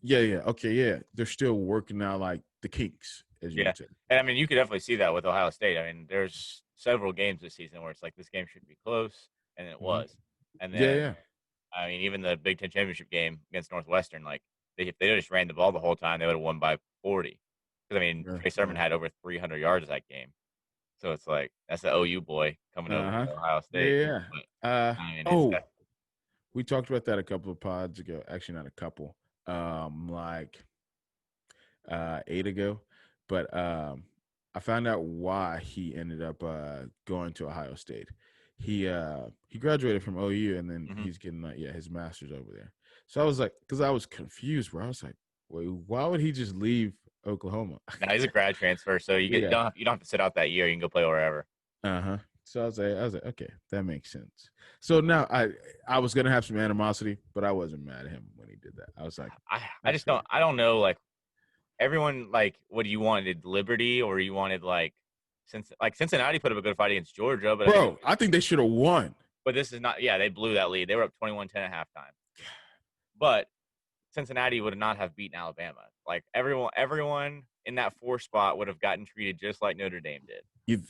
Yeah, okay, yeah. They're still working out like the kinks, as you Yeah, would say. and I mean you could definitely see that with Ohio State. I mean, there's several games this season where it's like this game should be close, and it Hmm. was. And Yeah, then yeah, I mean, even the Big Ten championship game against Northwestern, like if they just ran the ball the whole time, they would have won by 40. Because I mean, yeah, Trey Sermon yeah. had over 300 yards that game, so it's like that's the OU boy coming over Uh-huh. to Ohio Yeah, State. yeah. But I mean, it's Oh, we talked about that a couple of pods ago. Actually, not a couple. Like 8 ago, but I found out why he ended up going to Ohio State. He graduated from OU and then mhm. he's getting his master's over there. So I was like, because I was confused, bro. I was like, wait, why would he just leave Oklahoma? Now he's a grad transfer, so Yeah. you don't have to sit out that year. You can go play wherever. Uh-huh. So I was like, okay, that makes sense. So now I was gonna have some animosity, but I wasn't mad at him when he did that. I was like, I that's just fair. don't know like everyone like what you wanted Liberty or you wanted since like Cincinnati put up a good fight against Georgia, but I mean Bro, I think they should have won. but this is not yeah they blew that lead. They were up 21-10 at halftime, but Cincinnati would not have beaten Alabama. Like everyone in that 4 spot would have gotten treated just like Notre Dame did. You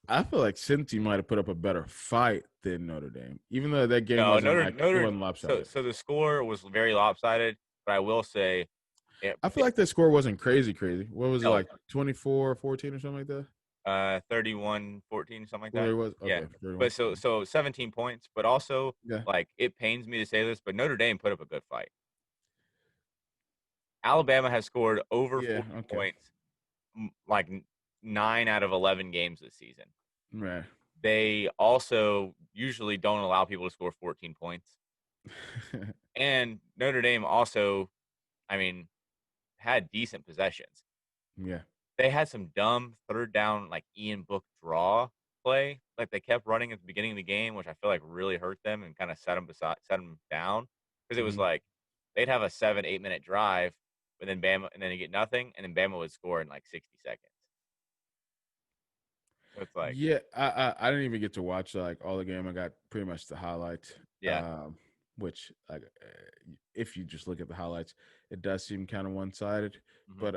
I feel like Cincy might have put up a better fight than Notre Dame, even though that game No, wasn't Notre like it Notre wasn't so lopsided. so the score was very lopsided, but I will say I feel it like that score wasn't crazy, crazy. What was it no like 24-14 or something like that? 31-14 something like What that. it was? Yeah. Okay, 31. But so 17 points, but also Yeah, like it pains me to say this, but Notre Dame put up a good fight. Alabama has scored over yeah, 40 okay, points like 9 out of 11 games this season. right. They also usually don't allow people to score 14 points. And Notre Dame also, I mean, had decent possessions. Yeah, They had some dumb third down, like Ian Book draw play. Like they kept running at the beginning of the game, which I feel like really hurt them and kind of set them down. Because it was hmm, like they'd have a 7-8 minute drive, but then Bama, and then they get nothing, and then Bama would score in like 60 seconds. So it's like, yeah. I didn't even get to watch like all the game. I got pretty much the highlights. yeah, which like if you just look at the highlights, it does seem kind of one sided. Mhm. But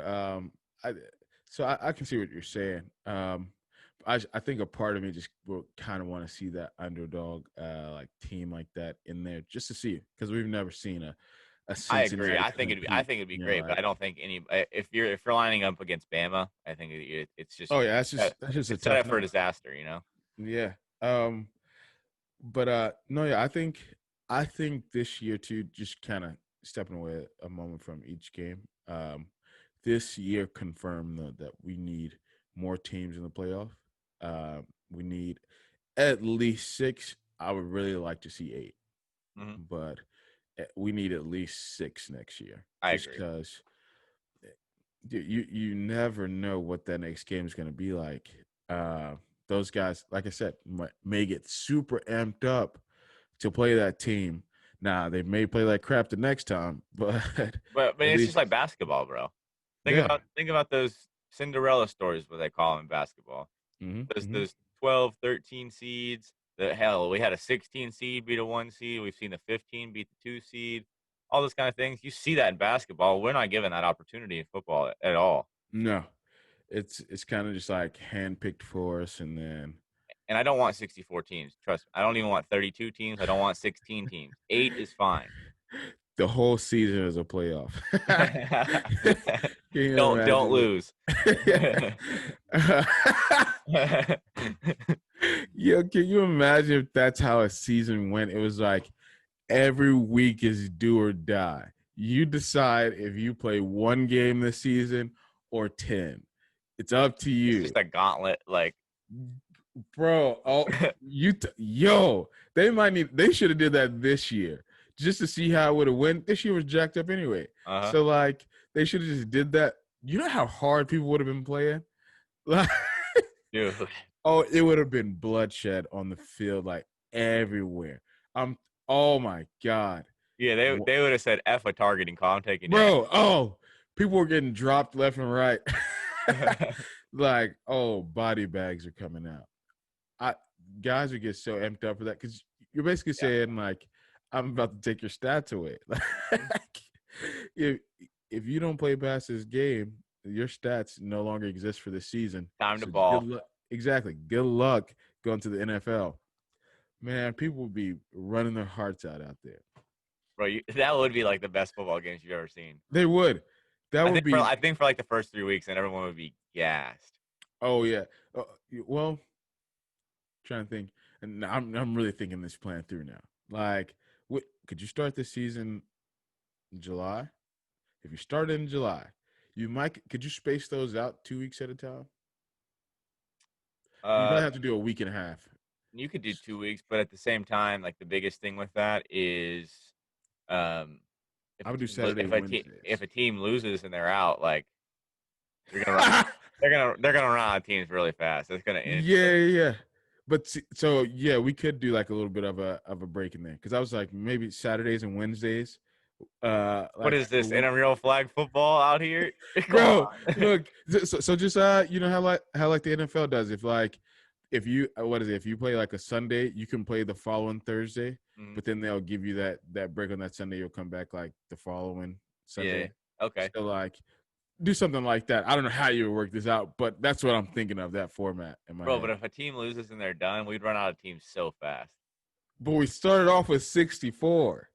I I can see what you're saying. I think a part of me just will kind of want to see that underdog like team like that in there just to see it because we've never seen a I agree. Cincinnati I compete. think it'd be You know, great, but like I don't think if you're lining up against Bama, I think it's just oh yeah, set, that's just a it's set tough up for nut. disaster. You know. Yeah. But no, yeah, I think this year too, just kind of stepping away a moment from each game. This year confirmed that we need more teams in the playoff. We need at least six. I would really like to see eight, Hmm. but we need at least six next year, I just agree. because you never know what that next game is going to be like. Those guys, like I said, may get super amped up to play that team. Now they may play like crap the next time, but But at it's just least like basketball, bro. yeah. Think about those Cinderella stories, what they call them in basketball. Mm-hmm. Those 12, 13 seeds. The hell, we had a 16 seed beat a 1 seed. We've seen the 15 beat the 2 seed. All those kind of things. You see that in basketball. We're not given that opportunity in football at all. No, it's kind of just like handpicked for us, and then And I don't want 64 teams. Trust me. I don't even want 32 teams. I don't want 16 teams. 8 is fine. the whole season is a playoff. Can you Don't imagine lose. that? Yo, can you imagine if that's how a season went? It was like every week is do or die. You decide if you play one game this season or 10. It's up to It's you. just a gauntlet. Like, Bro, they should have did that this year just to see how it would have went. This year was jacked up anyway. uh-huh. So like they should have just did that. You know how hard people would have been playing? Like Dude. oh, it would have been bloodshed on the field like everywhere. I'm oh my god. Yeah, they would have said F a targeting call. I'm taking damage. Bro, oh, people were getting dropped left and right. Like, oh, body bags are coming out. I Guys would get so amped up for that because you're basically Yeah. saying like, I'm about to take your stats away. Like, if if you don't play past this game, your stats no longer exist for this season. Time to So good ball. luck. Exactly. Good luck going to the NFL. Man, people would be running their hearts out there. Bro, that would be like the best football games you've ever seen. They would. That would be. I think for like the first 3 weeks, and everyone would be gassed. Oh yeah. Well, trying to think, and I'm really thinking this plan through now. Like, what could you start this season in July? If you started in July, could you space those out 2 weeks at a time? You Uh, probably have to do a week and a half. you could do 2 weeks, but at the same time, like the biggest thing with that is, um, I would do Saturday, if Wednesdays. a team loses and they're out, like they're gonna run, they're gonna run out of teams really fast. It's gonna end. Yeah. But so yeah, we could do like a little bit of a break in there because I was like maybe Saturdays and Wednesdays. What Like is this intramural flag football out here? bro, look, so just you know how like the NFL does. If you what is it? If you play like a Sunday, you can play the following Thursday, Mhm. but then they'll give you that break on that Sunday. You'll come back like the following Sunday. Yeah. Okay. So like do something like that. I don't know how you would work this out, but that's what I'm thinking of, that format in my Bro, head. but if a team loses and they're done, we'd run out of teams so fast. But we started off with 64.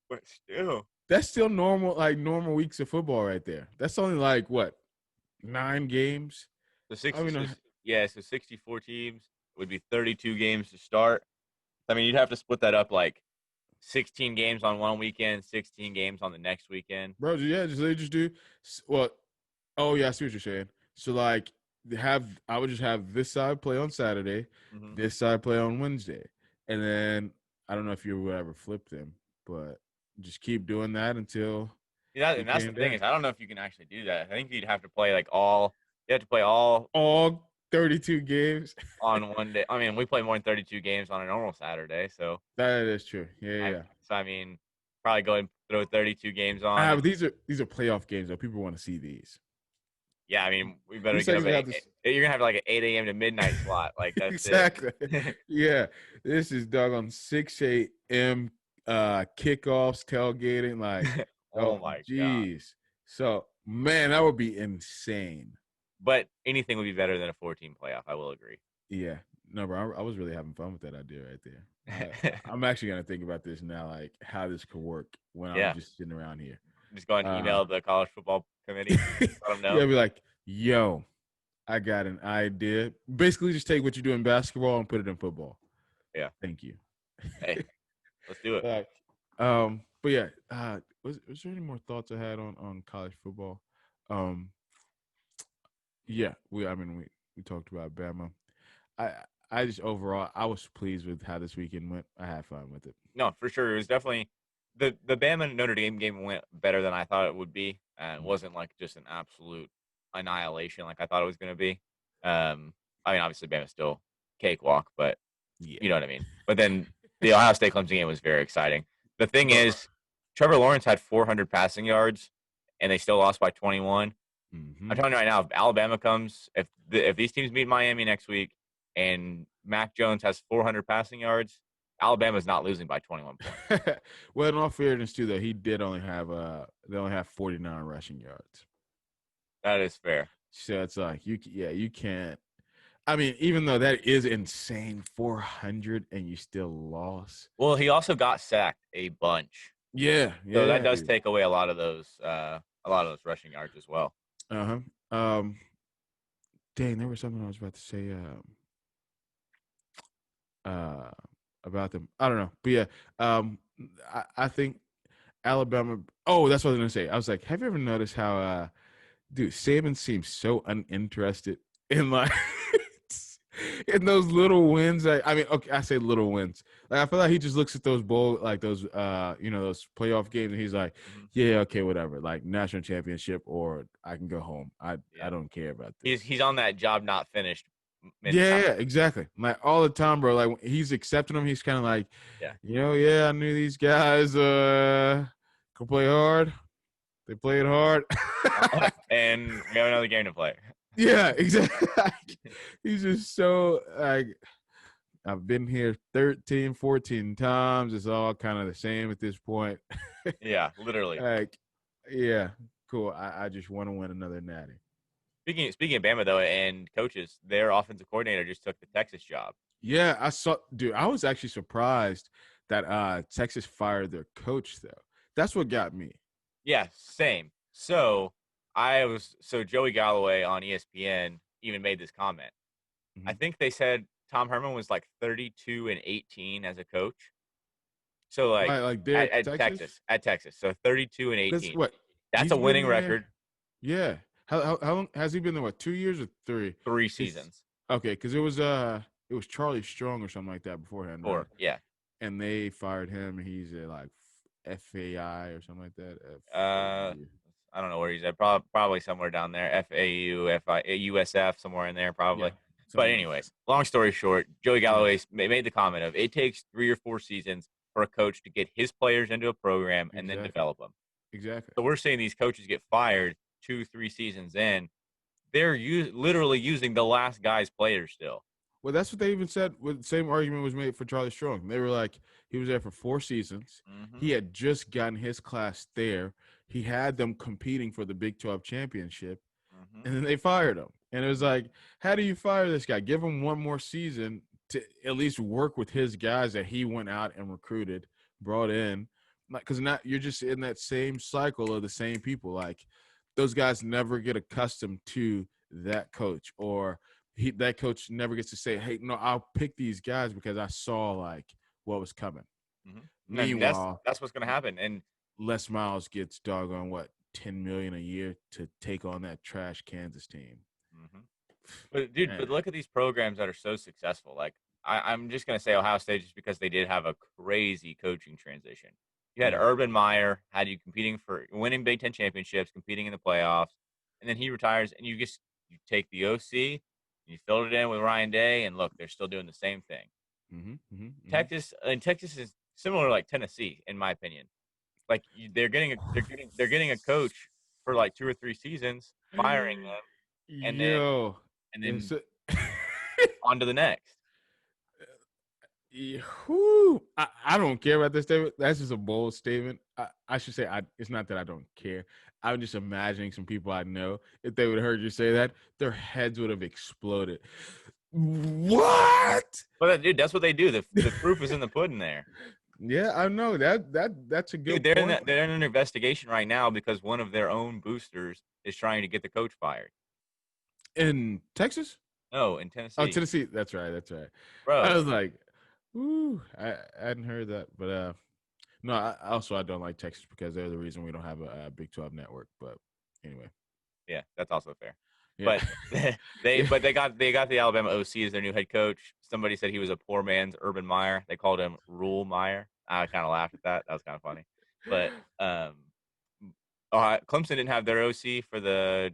But still. That's still normal, like normal weeks of football right there. That's only like what 9 games. So I mean, so 64 teams would be 32 games to start. I mean, you'd have to split that up like 16 games on one weekend, 16 games on the next weekend. bro, yeah, they just do well. Oh yeah, I see what you're saying. So like, I would just have this side play on Saturday, Mm-hmm. this side play on Wednesday, and then I don't know if you would ever flip them, but just keep doing that until. Yeah, and that's the thing is, I don't know if you can actually do that. I think you'd have to play You have to play all 32 games on one day. I mean, we play more than 32 games on a normal Saturday, so that is true. Yeah. So I mean, probably go and throw 32 games on. But these are playoff games though. People want to see these. Yeah, I mean, we better You get said up. You're gonna have like an 8 a.m. to midnight slot. Like that's exactly. it. Yeah, this is dog on 6 a.m. kickoffs, tailgating, like, Oh oh, my god! geez. So, man, that would be insane. But anything would be better than a 14 playoff. I will agree. Yeah. No, bro, I was really having fun with that idea right there. I'm actually gonna think about this now, like how this could work when I'm Yeah, just sitting around here. just go and Uh, email the college football committee. Let them know. yeah, be like, yo, I got an idea. Basically, just take what you do in basketball and put it in football. Yeah. Thank you. Hey, let's do it. Like, but yeah, was there any more thoughts I had on college football? Um, yeah, we talked about Bama. I I just overall I was pleased with how this weekend went. I had fun with it. No, for sure. It was definitely the Bama Notre Dame game went better than I thought it would be, and it wasn't like just an absolute annihilation like I thought it was going to be. I mean, obviously Bama's still cakewalk, but Yeah. you know what I mean. But then the Ohio State Clemson game was very exciting. The thing is, Trevor Lawrence had 400 passing yards, and they still lost by 21. Mm-hmm. I'm telling you right now, if Alabama comes, if these teams meet Miami next week, and Mac Jones has 400 passing yards, Alabama's not losing by 21 points. Well, in all fairness, too, though, he did only have they only have 49 rushing yards. That is fair. So it's like you can't. I mean, even though that is insane, 400 and you still lost. Well, he also got sacked a bunch, Yeah, so that yeah. does take away a lot of those rushing yards as well. Uh huh. Dang, there was something I was about to say. Uh, about them. I don't know, but yeah. I think Alabama. Oh, that's what I was gonna say. I was like, have you ever noticed how dude, Saban seems so uninterested in like in those little wins. I mean, okay, I say little wins. Like I feel like he just looks at those those those playoff games, and he's like, yeah, okay, whatever. Like national championship, or I can go home. I don't care about this. He's on that job not finished mentality. Yeah, exactly. Like all the time, bro. Like he's accepting them. He's kind of like, Yeah. yeah, I knew these guys could play hard. They played hard. And we have another game to play. Yeah, exactly. He's just so like, I've been here 13, 14 times. It's all kind of the same at this point. Yeah, literally. Like, yeah, cool. I just want to win another natty. Speaking of Bama though, and coaches, their offensive coordinator just took the Texas job. Yeah, I saw, dude. I was actually surprised that Texas fired their coach though. That's what got me. Yeah, same. So Joey Galloway on ESPN even made this comment. Mm-hmm. I think they said Tom Herman was like 32-18 as a coach. So like at Texas, so 32-18. What? That's a winning record. Yeah. How long has he been there? What, 2 years or three? 3 seasons. Okay, because it was Charlie Strong or something like that beforehand. Four, right? yeah. And they fired him. He's at like FAI or something like that. I don't know where he's at. Probably somewhere down there. FAU, USF, somewhere in there, probably. Yeah, but anyways, long story short, Joey Galloway made the comment of it takes 3 or 4 seasons for a coach to get his players into a program and then develop them. Exactly. So we're seeing these coaches get fired 2-3 seasons in. They're literally using the last guy's players still. Well, that's what they even said. The same argument was made for Charlie Strong. They were like, he was there for 4 seasons. Mm-hmm. He had just gotten his class there. He had them competing for the Big 12 championship, and then they fired him. And it was like, how do you fire this guy? Give him one more season to at least work with his guys that he went out and recruited, brought in. Because now you're just in that same cycle of the same people. Like, those guys never get accustomed to that coach, or that coach never gets to say, hey, no, I'll pick these guys because I saw like what was coming. Mm-hmm. Meanwhile, that's what's going to happen. And Les Miles gets doggone $10 million a year to take on that trash Kansas team. Mm-hmm. But dude, but look at these programs that are so successful. Like I'm just going to say Ohio State just because they did have a crazy coaching transition. You had Urban Meyer, had you competing for winning Big Ten championships, competing in the playoffs, and then he retires, and you take the OC, and you filled it in with Ryan Day, and look, they're still doing the same thing. Mm-hmm. Texas is similar to like Tennessee, in my opinion. Like they're getting a coach for like 2 or 3 seasons, firing them, and then on to the next. I don't care about this statement. That's just a bold statement. I should say it's not that I don't care. I'm just imagining some people I know, if they would have heard you say that, their heads would have exploded. What? Well, dude, that's what they do. The proof is in the pudding there. Yeah, I know that's a Dude, good point. they're in an investigation right now because one of their own boosters is trying to get the coach fired. In Texas? No, in Oh, Tennessee, Tennessee. That's right. That's right. I bro. was like, ooh, I hadn't heard that, but no. I don't like Texas because they're the reason we don't have a Big 12 network. But anyway, Yeah, that's also fair. yeah, But they got the Alabama OC as their new head coach. Somebody said he was a poor man's Urban Meyer. They called him Rule Meyer. I kind of laughed at that. That was kind of funny. But Clemson didn't have their OC for the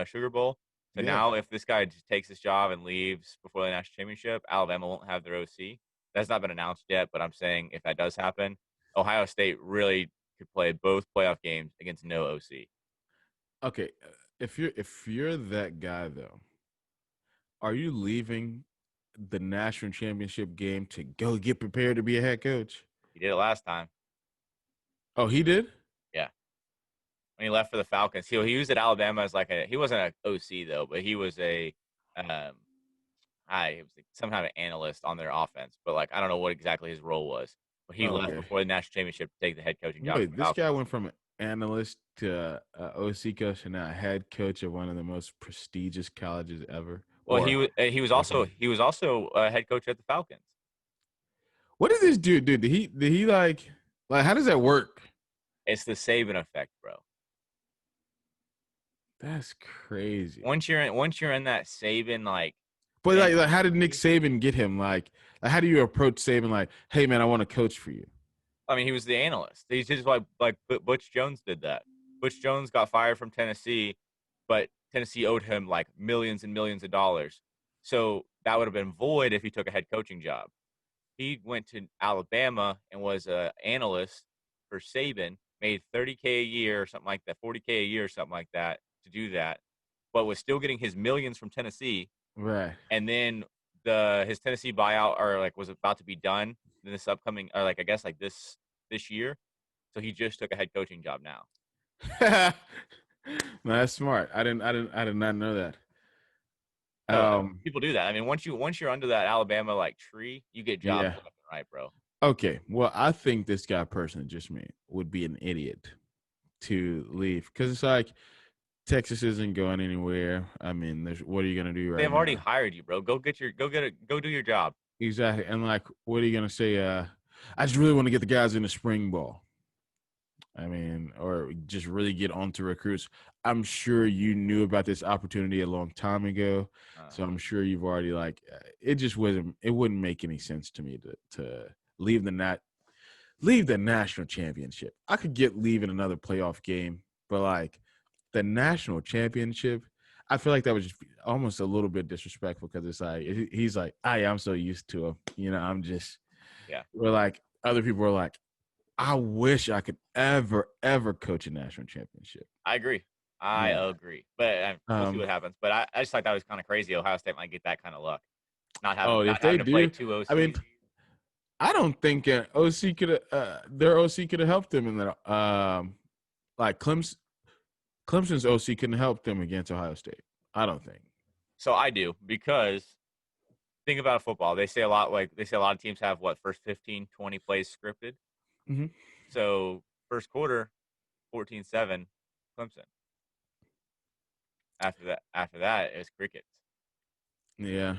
Sugar Bowl. So yeah. now, if this guy just takes his job and leaves before the national championship, Alabama won't have their OC. That's not been announced yet, but I'm saying if that does happen, Ohio State really could play both playoff games against no OC. Okay, if you're that guy though, are you leaving the national championship game to go get prepared to be a head coach? He did it last time. Oh, he did. Yeah. When he left for the Falcons. He was at Alabama as he wasn't an OC though, but he was he was like some kind of analyst on their offense. But I don't know what exactly his role was. But he left Okay. before the national championship to take the head coaching job. Wait, this guy went from an analyst to OC coach and now head coach of one of the most prestigious colleges ever. Well, Or he was also a head coach at the Falcons. what did this dude do? Did he like how does that work? It's the Saban effect, bro. That's crazy. Once you're in that Saban But like how did Nick Saban get him? Like how do you approach Saban? Like, hey man, I want to coach for you. I mean, he was the analyst. He's just like Butch Jones did that. Butch Jones got fired from Tennessee, but Tennessee owed him like millions and millions of dollars. So that would have been void if he took a head coaching job. He went to Alabama and was an analyst for Saban, made $30K a year or something like that, $40K a year or something like that to do that, but was still getting his millions from Tennessee. Right. And then his Tennessee buyout was about to be done in this upcoming I guess this year. So he just took a head coaching job now. No, that's smart. I did not know that. People do that. I mean, once you're under that Alabama tree, you get jobs left and right, bro. Okay. Well, I think this guy personally, just me, would be an idiot to leave because it's like Texas isn't going anywhere. I mean, what are you gonna do right now? They've already hired you, bro. Go do your job. Exactly. And what are you gonna say? I just really want to get the guys in the spring ball. I mean, or just really get onto recruits. I'm sure you knew about this opportunity a long time ago, so I'm sure you've already it just wasn't. It wouldn't make any sense to me to leave the national championship. I could get leaving another playoff game, but the national championship, I feel like that was just almost a little bit disrespectful because it's he's like, I'm so used to him. I'm just Where other people are like, I wish I could ever coach a national championship. I agree. I agree. But we'll see what happens. But I just thought that was kind of crazy. Ohio State might get that kind of luck. Not having to play two OCs. I mean, I don't think their OC could have helped them in that. Clemson's OC couldn't help them against Ohio State. I don't think. So I do, because think about football. They say a lot of teams have first 15, 20 plays scripted. Mm-hmm. So first quarter, 14-7, Clemson. After that, it's crickets. Yeah.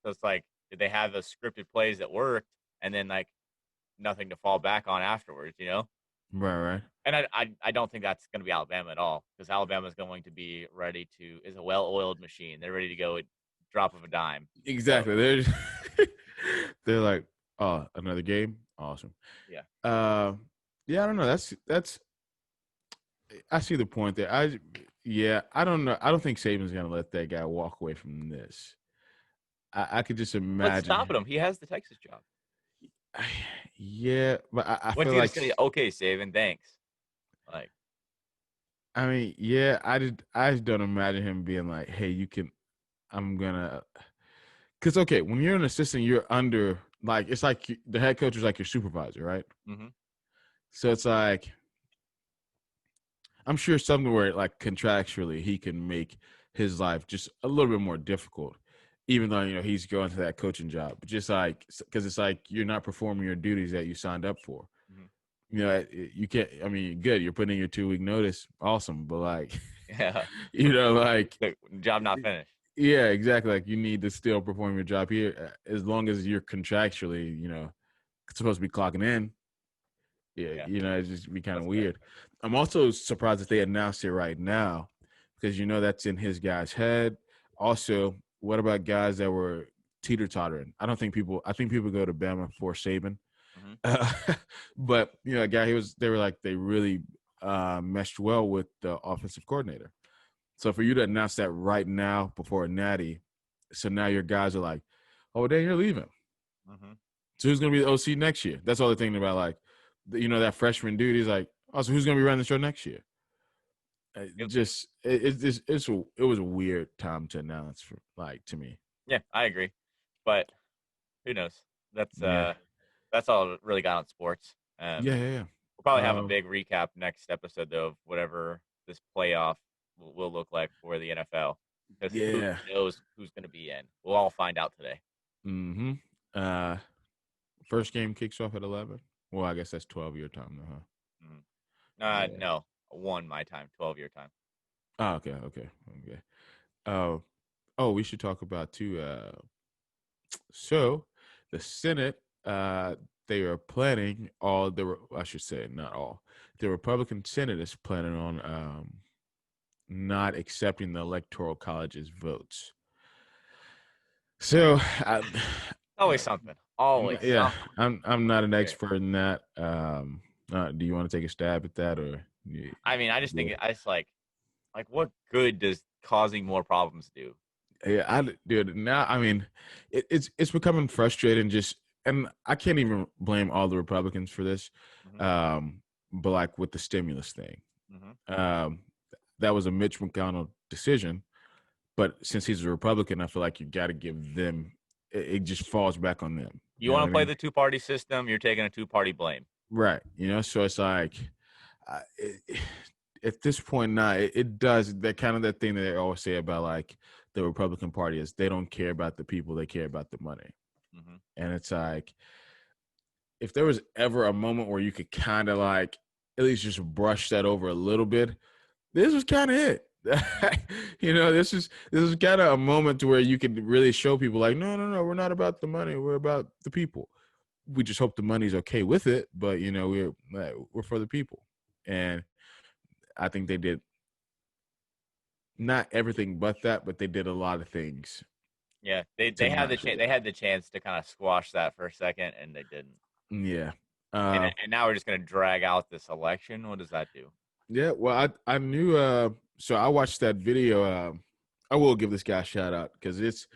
So it's did they have the scripted plays that worked, and then nothing to fall back on afterwards? Right. And I don't think that's going to be Alabama at all, because Alabama is going to be is a well-oiled machine. They're ready to go at drop of a dime. Exactly. So. They're like, oh, another game, awesome. Yeah. I don't know. That's. I see the point there. I don't know. I don't think Saban's gonna let that guy walk away from this. I could just imagine. What's stopping him? He has the Texas job. Yeah, but I feel like say, okay, Saban, thanks. I mean, yeah, I just don't imagine him being like, hey, you can. I'm gonna. Because okay, when you're an assistant, you're under like it's like the head coach is like your supervisor, right? Mm-hmm. So it's like I'm sure something where like contractually he can make his life just a little bit more difficult, even though he's going to that coaching job. But just like because it's like you're not performing your duties that you signed up for. Mm-hmm. You can't. I mean, good. You're putting in your 2-week notice, awesome. But like, Yeah. like The job not finished. yeah, exactly. Like you need to still perform your job here as long as you're contractually, supposed to be clocking in. Yeah, Yeah. it's just be kind of That's fair. weird. I'm also surprised that they announced it right now because that's in his guy's head. Also, what about guys that were teeter tottering? I think people go to Bama for Saban, Mm-hmm. uh, but a guy they really meshed well with the offensive coordinator. So for you to announce that right now before a natty, so now your guys are like, oh, then you're leaving. Mm-hmm. So who's gonna be the OC next year? That's all they're thinking about. Like, that freshman dude. He's like, oh, so who's gonna be running the show next year? Yep. It was a weird time to announce to me. Yeah, I agree. But who knows? That's Yeah, that's all really got on sports. yeah. We'll probably have a big recap next episode though of whatever this playoff will look like for the NFL because who Yeah. knows who's going to be in. We'll all find out today. Mm-hmm. First game kicks off at 11. Well, I guess that's 12 your time, though, huh? Yeah. No, 1 my time, 12 your time. Oh, okay. We should talk about too. So, the Senate, they are planning I should say not all. The Republican Senate is planning on not accepting the Electoral College's votes. So, Always something. Always yeah, something. I'm not an expert in that. Do you want to take a stab at that, or? I mean, I just think I just like what good does causing more problems do? Yeah, dude. Now, I mean, it's becoming frustrating. And I can't even blame all the Republicans for this. Mm-hmm. But like with the stimulus thing, Mm-hmm. that was a Mitch McConnell decision. But since he's a Republican, I feel like you got to give them. It just falls back on them. You know want what to I play mean? the 2-party system? You're taking a 2-party blame. Right. So it's like, at this point now, it does that kind of that thing that they always say about like the Republican Party is they don't care about the people, they care about the money. Mm-hmm. And it's like, if there was ever a moment where you could kind of like at least just brush that over a little bit, this was kind of it. This is kind of a moment to where you could really show people like, no, we're not about the money, we're about the people. We just hope the money's okay with it, but we're for the people. And I think they did not everything but that, but they did a lot of things. Yeah, they had the chance. They had the chance to kind of squash that for a second, and they didn't. Yeah. And now we're just going to drag out this election. What does that do? Yeah. Well, I knew. So I watched that video. I will give this guy a shout out because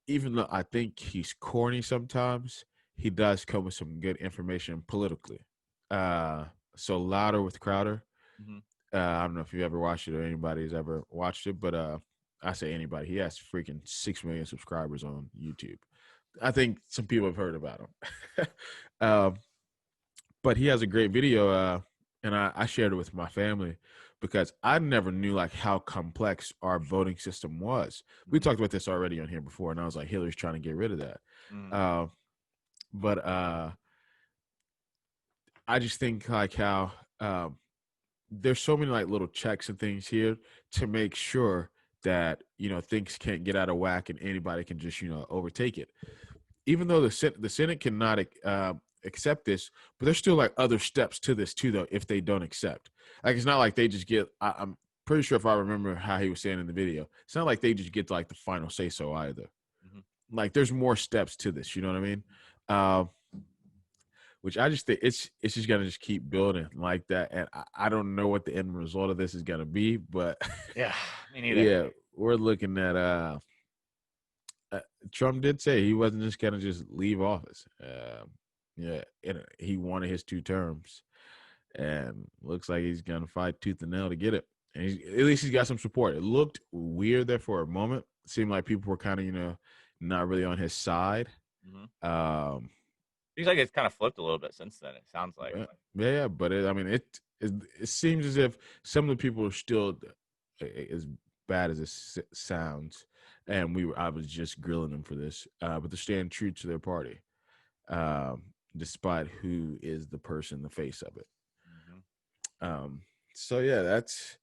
even though I think he's corny sometimes, he does come with some good information politically. So Louder with Crowder. Mm-hmm. I don't know if you ever watched it or anybody's ever watched it, but I say anybody. He has freaking 6 million subscribers on YouTube. I think some people have heard about him. But he has a great video, and I shared it with my family because I never knew like how complex our voting system was. We talked about this already on here before, and I was like, Hillary's trying to get rid of that. Mm-hmm. But I just think like how there's so many like little checks and things here to make sure that things can't get out of whack and anybody can just overtake it. Even though the Senate cannot accept this, but there's still like other steps to this too, though. If they don't accept, like it's not like they just get. I'm pretty sure if I remember how he was saying in the video, it's not like they just get like the final say so either. Mm-hmm. Like there's more steps to this. You know what I mean? Which I just think it's just gonna just keep building like that, and I don't know what the end result of this is gonna be, but yeah, me neither. Yeah, we're looking at. Trump did say he wasn't just gonna just leave office. He wanted his 2 terms, and looks like he's gonna fight tooth and nail to get it. And at least he's got some support. It looked weird there for a moment. It seemed like people were kind of not really on his side. Mm-hmm. Um, Seems like it's kind of flipped a little bit since then. It sounds like. yeah, but it seems as if some of the people are still as bad as it sounds, and I was just grilling them for this, but they're staying true to their party, um, despite who is the person, the face of it. Mm-hmm. So yeah, that's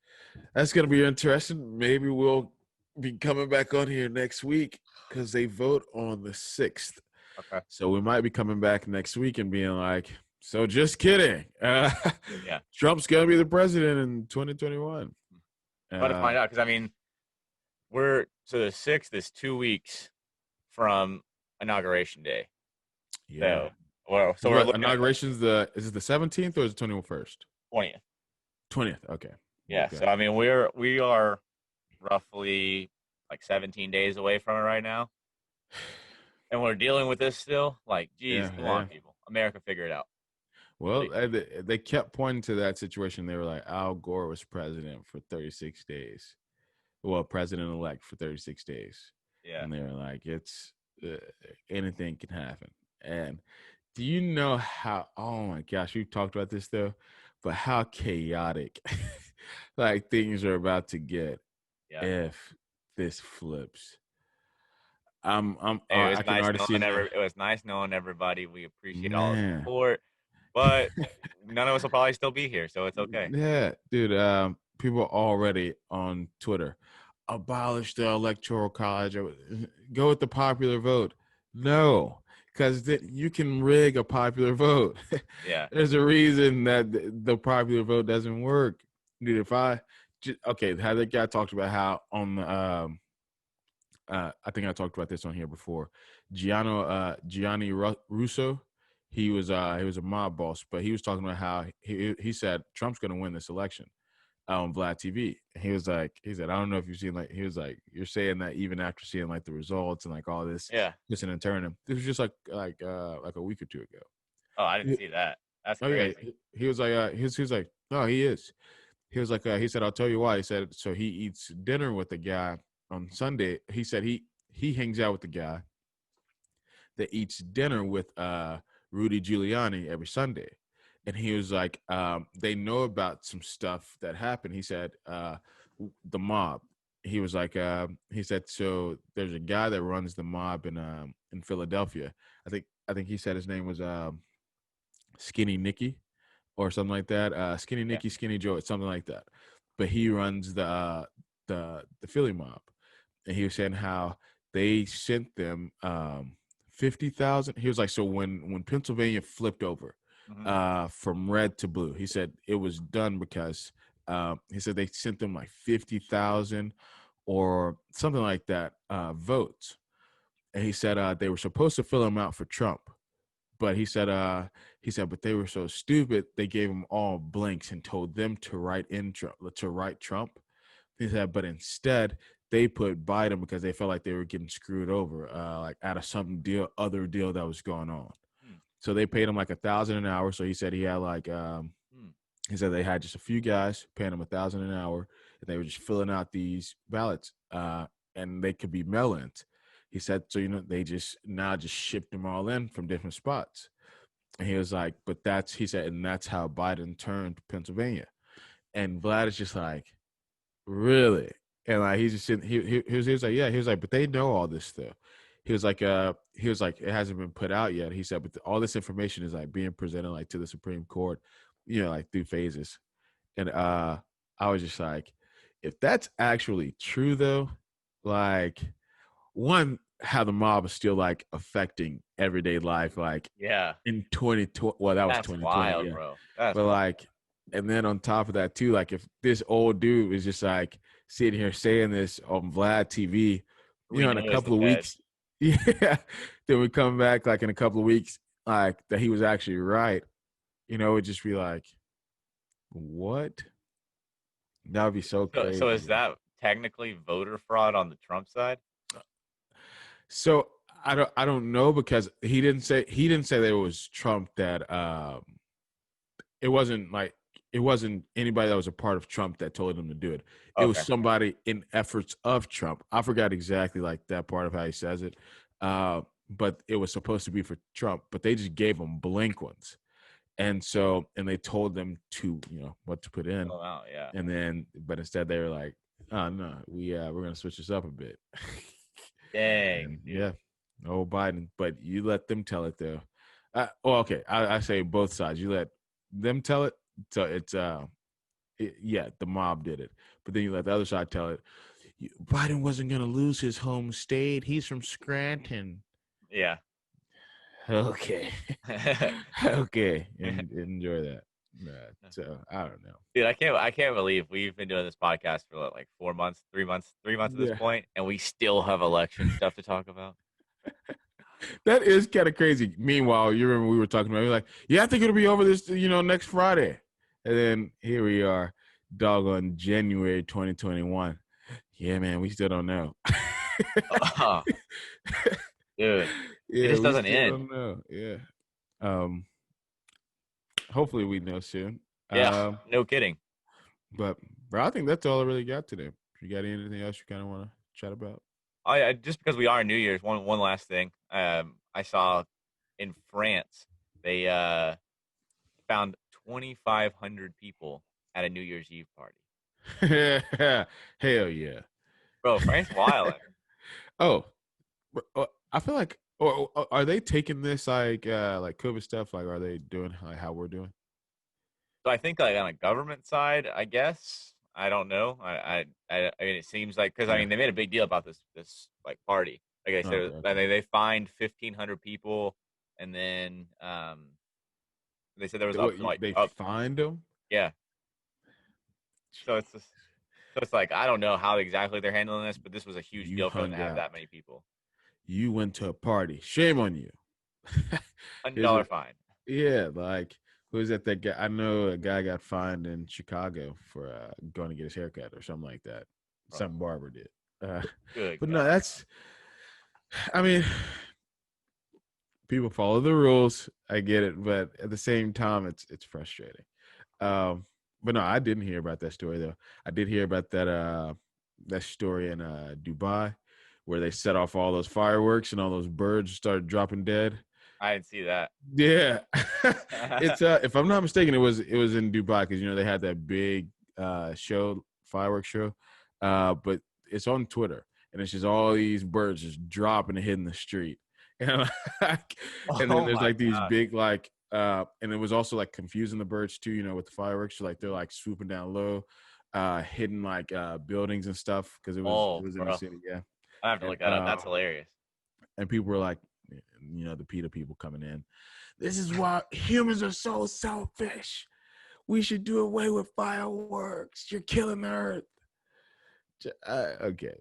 gonna be interesting. Maybe we'll be coming back on here next week because they vote on the 6th. Okay. So we might be coming back next week and being like, so just kidding. Yeah. Trump's gonna be the president in 2021. Try to find out because I mean, the 6th is 2 weeks from inauguration day. Yeah. So we're looking inauguration's is it the 17th or is it 21st? 20th. 20th. Okay. Yeah. Okay. So I mean, we are roughly like 17 days away from it right now, and we're dealing with this still. Like, geez, come on, people, America, figure it out. Well, they kept pointing to that situation. They were like, Al Gore was president for 36 days. Well, president-elect for 36 days. Yeah. And they were like, it's anything can happen. And do you know how, oh my gosh, we've talked about this though, but how chaotic like things are about to get if this flips. I can already see it was nice knowing everybody. We appreciate all the support, but none of us will probably still be here, so it's okay. Yeah, dude. People already on Twitter abolish the electoral college. Go with the popular vote. No, because you can rig a popular vote. Yeah, there's a reason that the popular vote doesn't work. Dude, if how that guy talked about how on the I think I talked about this on here before. Gianni Russo, he was a mob boss, but he was talking about how he said Trump's going to win this election on Vlad TV. He said, I don't know if you've seen he was like, you're saying that even after seeing like the results and like all this, missing and turning. This was just like a week or two ago. Oh, I didn't see that. That's crazy. Yeah. He was like, he was like, no, he is. He was like, he said, I'll tell you why. He said, so he eats dinner with the guy on Sunday. He said he hangs out with the guy that eats dinner with Rudy Giuliani every Sunday. And he was like, they know about some stuff that happened. He said, the mob. He was like, he said, so there's a guy that runs the mob in Philadelphia. I think he said his name was Skinny Nicky or something like that. Skinny Nicky, Skinny Joe, something like that. But he runs the Philly mob. And he was saying how they sent them 50,000. He was like, so when Pennsylvania flipped over from red to blue, he said it was done because he said they sent them like 50,000 or something like that votes. And he said they were supposed to fill them out for Trump. But he said, but they were so stupid, they gave them all blanks and told them to write Trump. He said, but instead they put Biden because they felt like they were getting screwed over, like out of some other deal that was going on. So they paid him like $1,000 an hour. So he said he had like, he said they had just a few guys paying him $1,000 an hour, and they were just filling out these ballots, and they could be mail-ins. He said, so they just shipped them all in from different spots. And he was like, he said, and that's how Biden turned Pennsylvania. And Vlad is just like, really? And like he was like, yeah. He was like, but they know all this stuff. He was like, it hasn't been put out yet. He said, but all this information is like being presented like to the Supreme Court, like through phases. And I was just like, if that's actually true though, like one, how the mob is still like affecting everyday life, like in 2020. Well, that was 2020, wild, bro. But wild. Like, and then on top of that too, like if this old dude is just like sitting here saying this on Vlad TV, in a couple of weeks, then we come back like in a couple of weeks, like that he was actually right, it'd just be like, what? That would be so crazy. So is that technically voter fraud on the Trump side? So I don't know because he didn't say that it was Trump that it wasn't anybody that was a part of Trump that told him to do it. It was somebody in efforts of Trump. I forgot exactly like that part of how he says it. But but it was supposed to be for Trump, but they just gave them blank ones. And so, and they told them to, what to put in. Oh, wow, yeah. And then, but instead they were like, oh, no, we're going to switch this up a bit. Dang, And dude. yeah, no Biden, but you let them tell it though. Okay. I say both sides. You let them tell it. So it's, yeah, the mob did it. But then you let the other side tell it. Biden wasn't going to lose his home state. He's from Scranton. Yeah. Okay. Okay. Enjoy that. So I don't know. Dude, I can't believe we've been doing this podcast for like 4 months, 3 months at this point, and we still have election stuff to talk about. That is kind of crazy. Meanwhile, you remember we were talking about, like, yeah, I think it'll be over this, next Friday. And then here we are, doggone January 2021. Yeah, man, we still don't know. Dude, yeah, it just doesn't end. Don't know. Yeah. Hopefully we know soon. Yeah, no kidding. But bro, I think that's all I really got today. You got anything else you kind of want to chat about? I just because we are in New Year's, one last thing. I saw in France they found 2,500 people at a New Year's Eve party. Hell yeah, bro! France wild. Oh, I feel like, or are they taking this like COVID stuff? Like, are they doing like how we're doing? So I think like on a government side, I guess. I don't know. I mean, it seems like because I mean they made a big deal about this like party. Like I said, they fined 1,500 people, and then they said there was up to like they fined them. Yeah. So it's like I don't know how exactly they're handling this, but this was a huge deal for them to have that many people. You went to a party. Shame on you. $100 fine. Yeah, like who's that guy? I know a guy got fined in Chicago for going to get his haircut or something like that. Bro. Some barber did. Good. But no, I mean, people follow the rules. I get it, but at the same time, it's frustrating. But no, I didn't hear about that story though. I did hear about that story in Dubai, where they set off all those fireworks and all those birds started dropping dead. I didn't see that. Yeah, it's if I'm not mistaken, it was in Dubai because they had that big fireworks show, but it's on Twitter and it's just all these birds just dropping and hitting the street, and then there's like these big like and it was also like confusing the birds too, with the fireworks. So, like they're like swooping down low, hitting like buildings and stuff because it was in the city. Yeah, I have to look that up. That's hilarious. And people were like, the PETA people coming in. This is why humans are so selfish. We should do away with fireworks. You're killing the earth. Okay.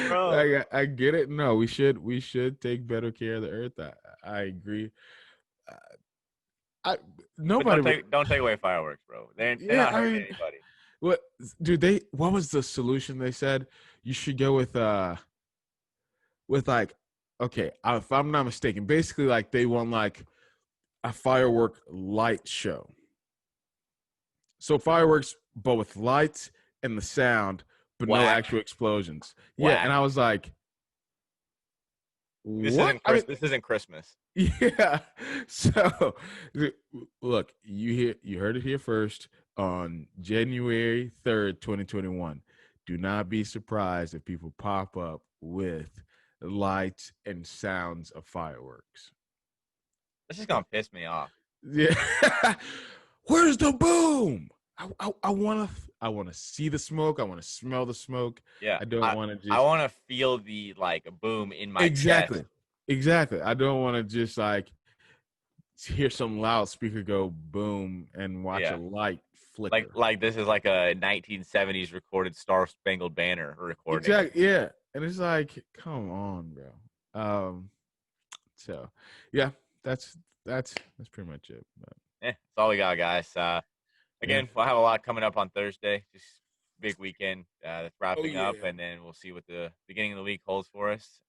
Bro. I get it. No, we should take better care of the earth. I agree. Nobody don't take away fireworks, bro. They're not hurting anybody. What, dude? What was the solution? They said you should go with like, okay, if I'm not mistaken, basically like they want like a firework light show. So fireworks, but with lights and the sound, but no actual explosions. Whack. Yeah, and I was like, this isn't Christmas. Yeah. So look, you heard it here first on January 3rd, 2021. Do not be surprised if people pop up with lights and sounds of fireworks. This is gonna piss me off. Yeah. Where's the boom? I want to see the smoke. I want to smell the smoke. Yeah. I don't want to just. I want to feel the like boom in my chest. Exactly. I don't want to just like hear some loudspeaker go boom and watch a light flicker. Like this is like a 1970s recorded Star Spangled Banner recording. Exactly. Yeah. And it's like, come on, bro. So yeah, that's pretty much it. But. That's all we got, guys. Again, we'll have a lot coming up on Thursday. Just big weekend that's wrapping up, and then we'll see what the beginning of the week holds for us.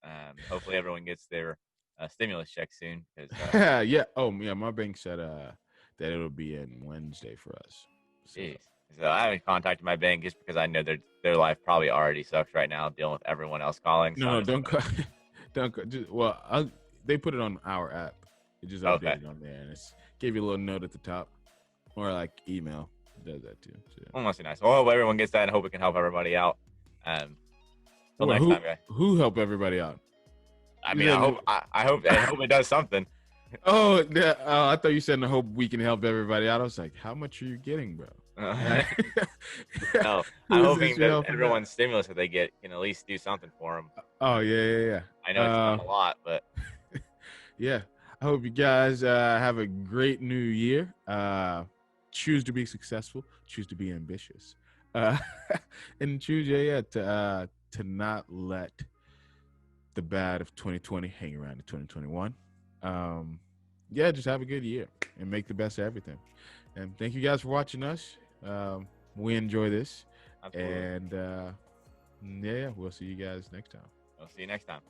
Hopefully, everyone gets their stimulus check soon. Yeah. Oh, yeah. My bank said that it'll be in Wednesday for us. So, So I haven't contacted my bank just because I know their life probably already sucks right now dealing with everyone else calling. So No, don't call. Don't call. Just, well, they put it on our app. It just Okay. updated on there, and it's gave you a little note at the top, or like email. It does that too. So. Well, must be nice. Well, I hope everyone gets that and hope it can help everybody out. Till Well, next time, guys. who help everybody out? I mean, I hope it does something. Oh, yeah, I thought you said, I hope we can help everybody out. I was like, how much are you getting, bro? No, I'm hoping that everyone's stimulus that they get can at least do something for them. Oh, yeah. I know it's not a lot, but yeah. I hope you guys have a great new year. Choose to be successful. Choose to be ambitious. And choose, to not let the bad of 2020 hang around in 2021. Just have a good year and make the best of everything. And thank you guys for watching us. We enjoy this. Absolutely. And we'll see you guys next time. We'll see you next time.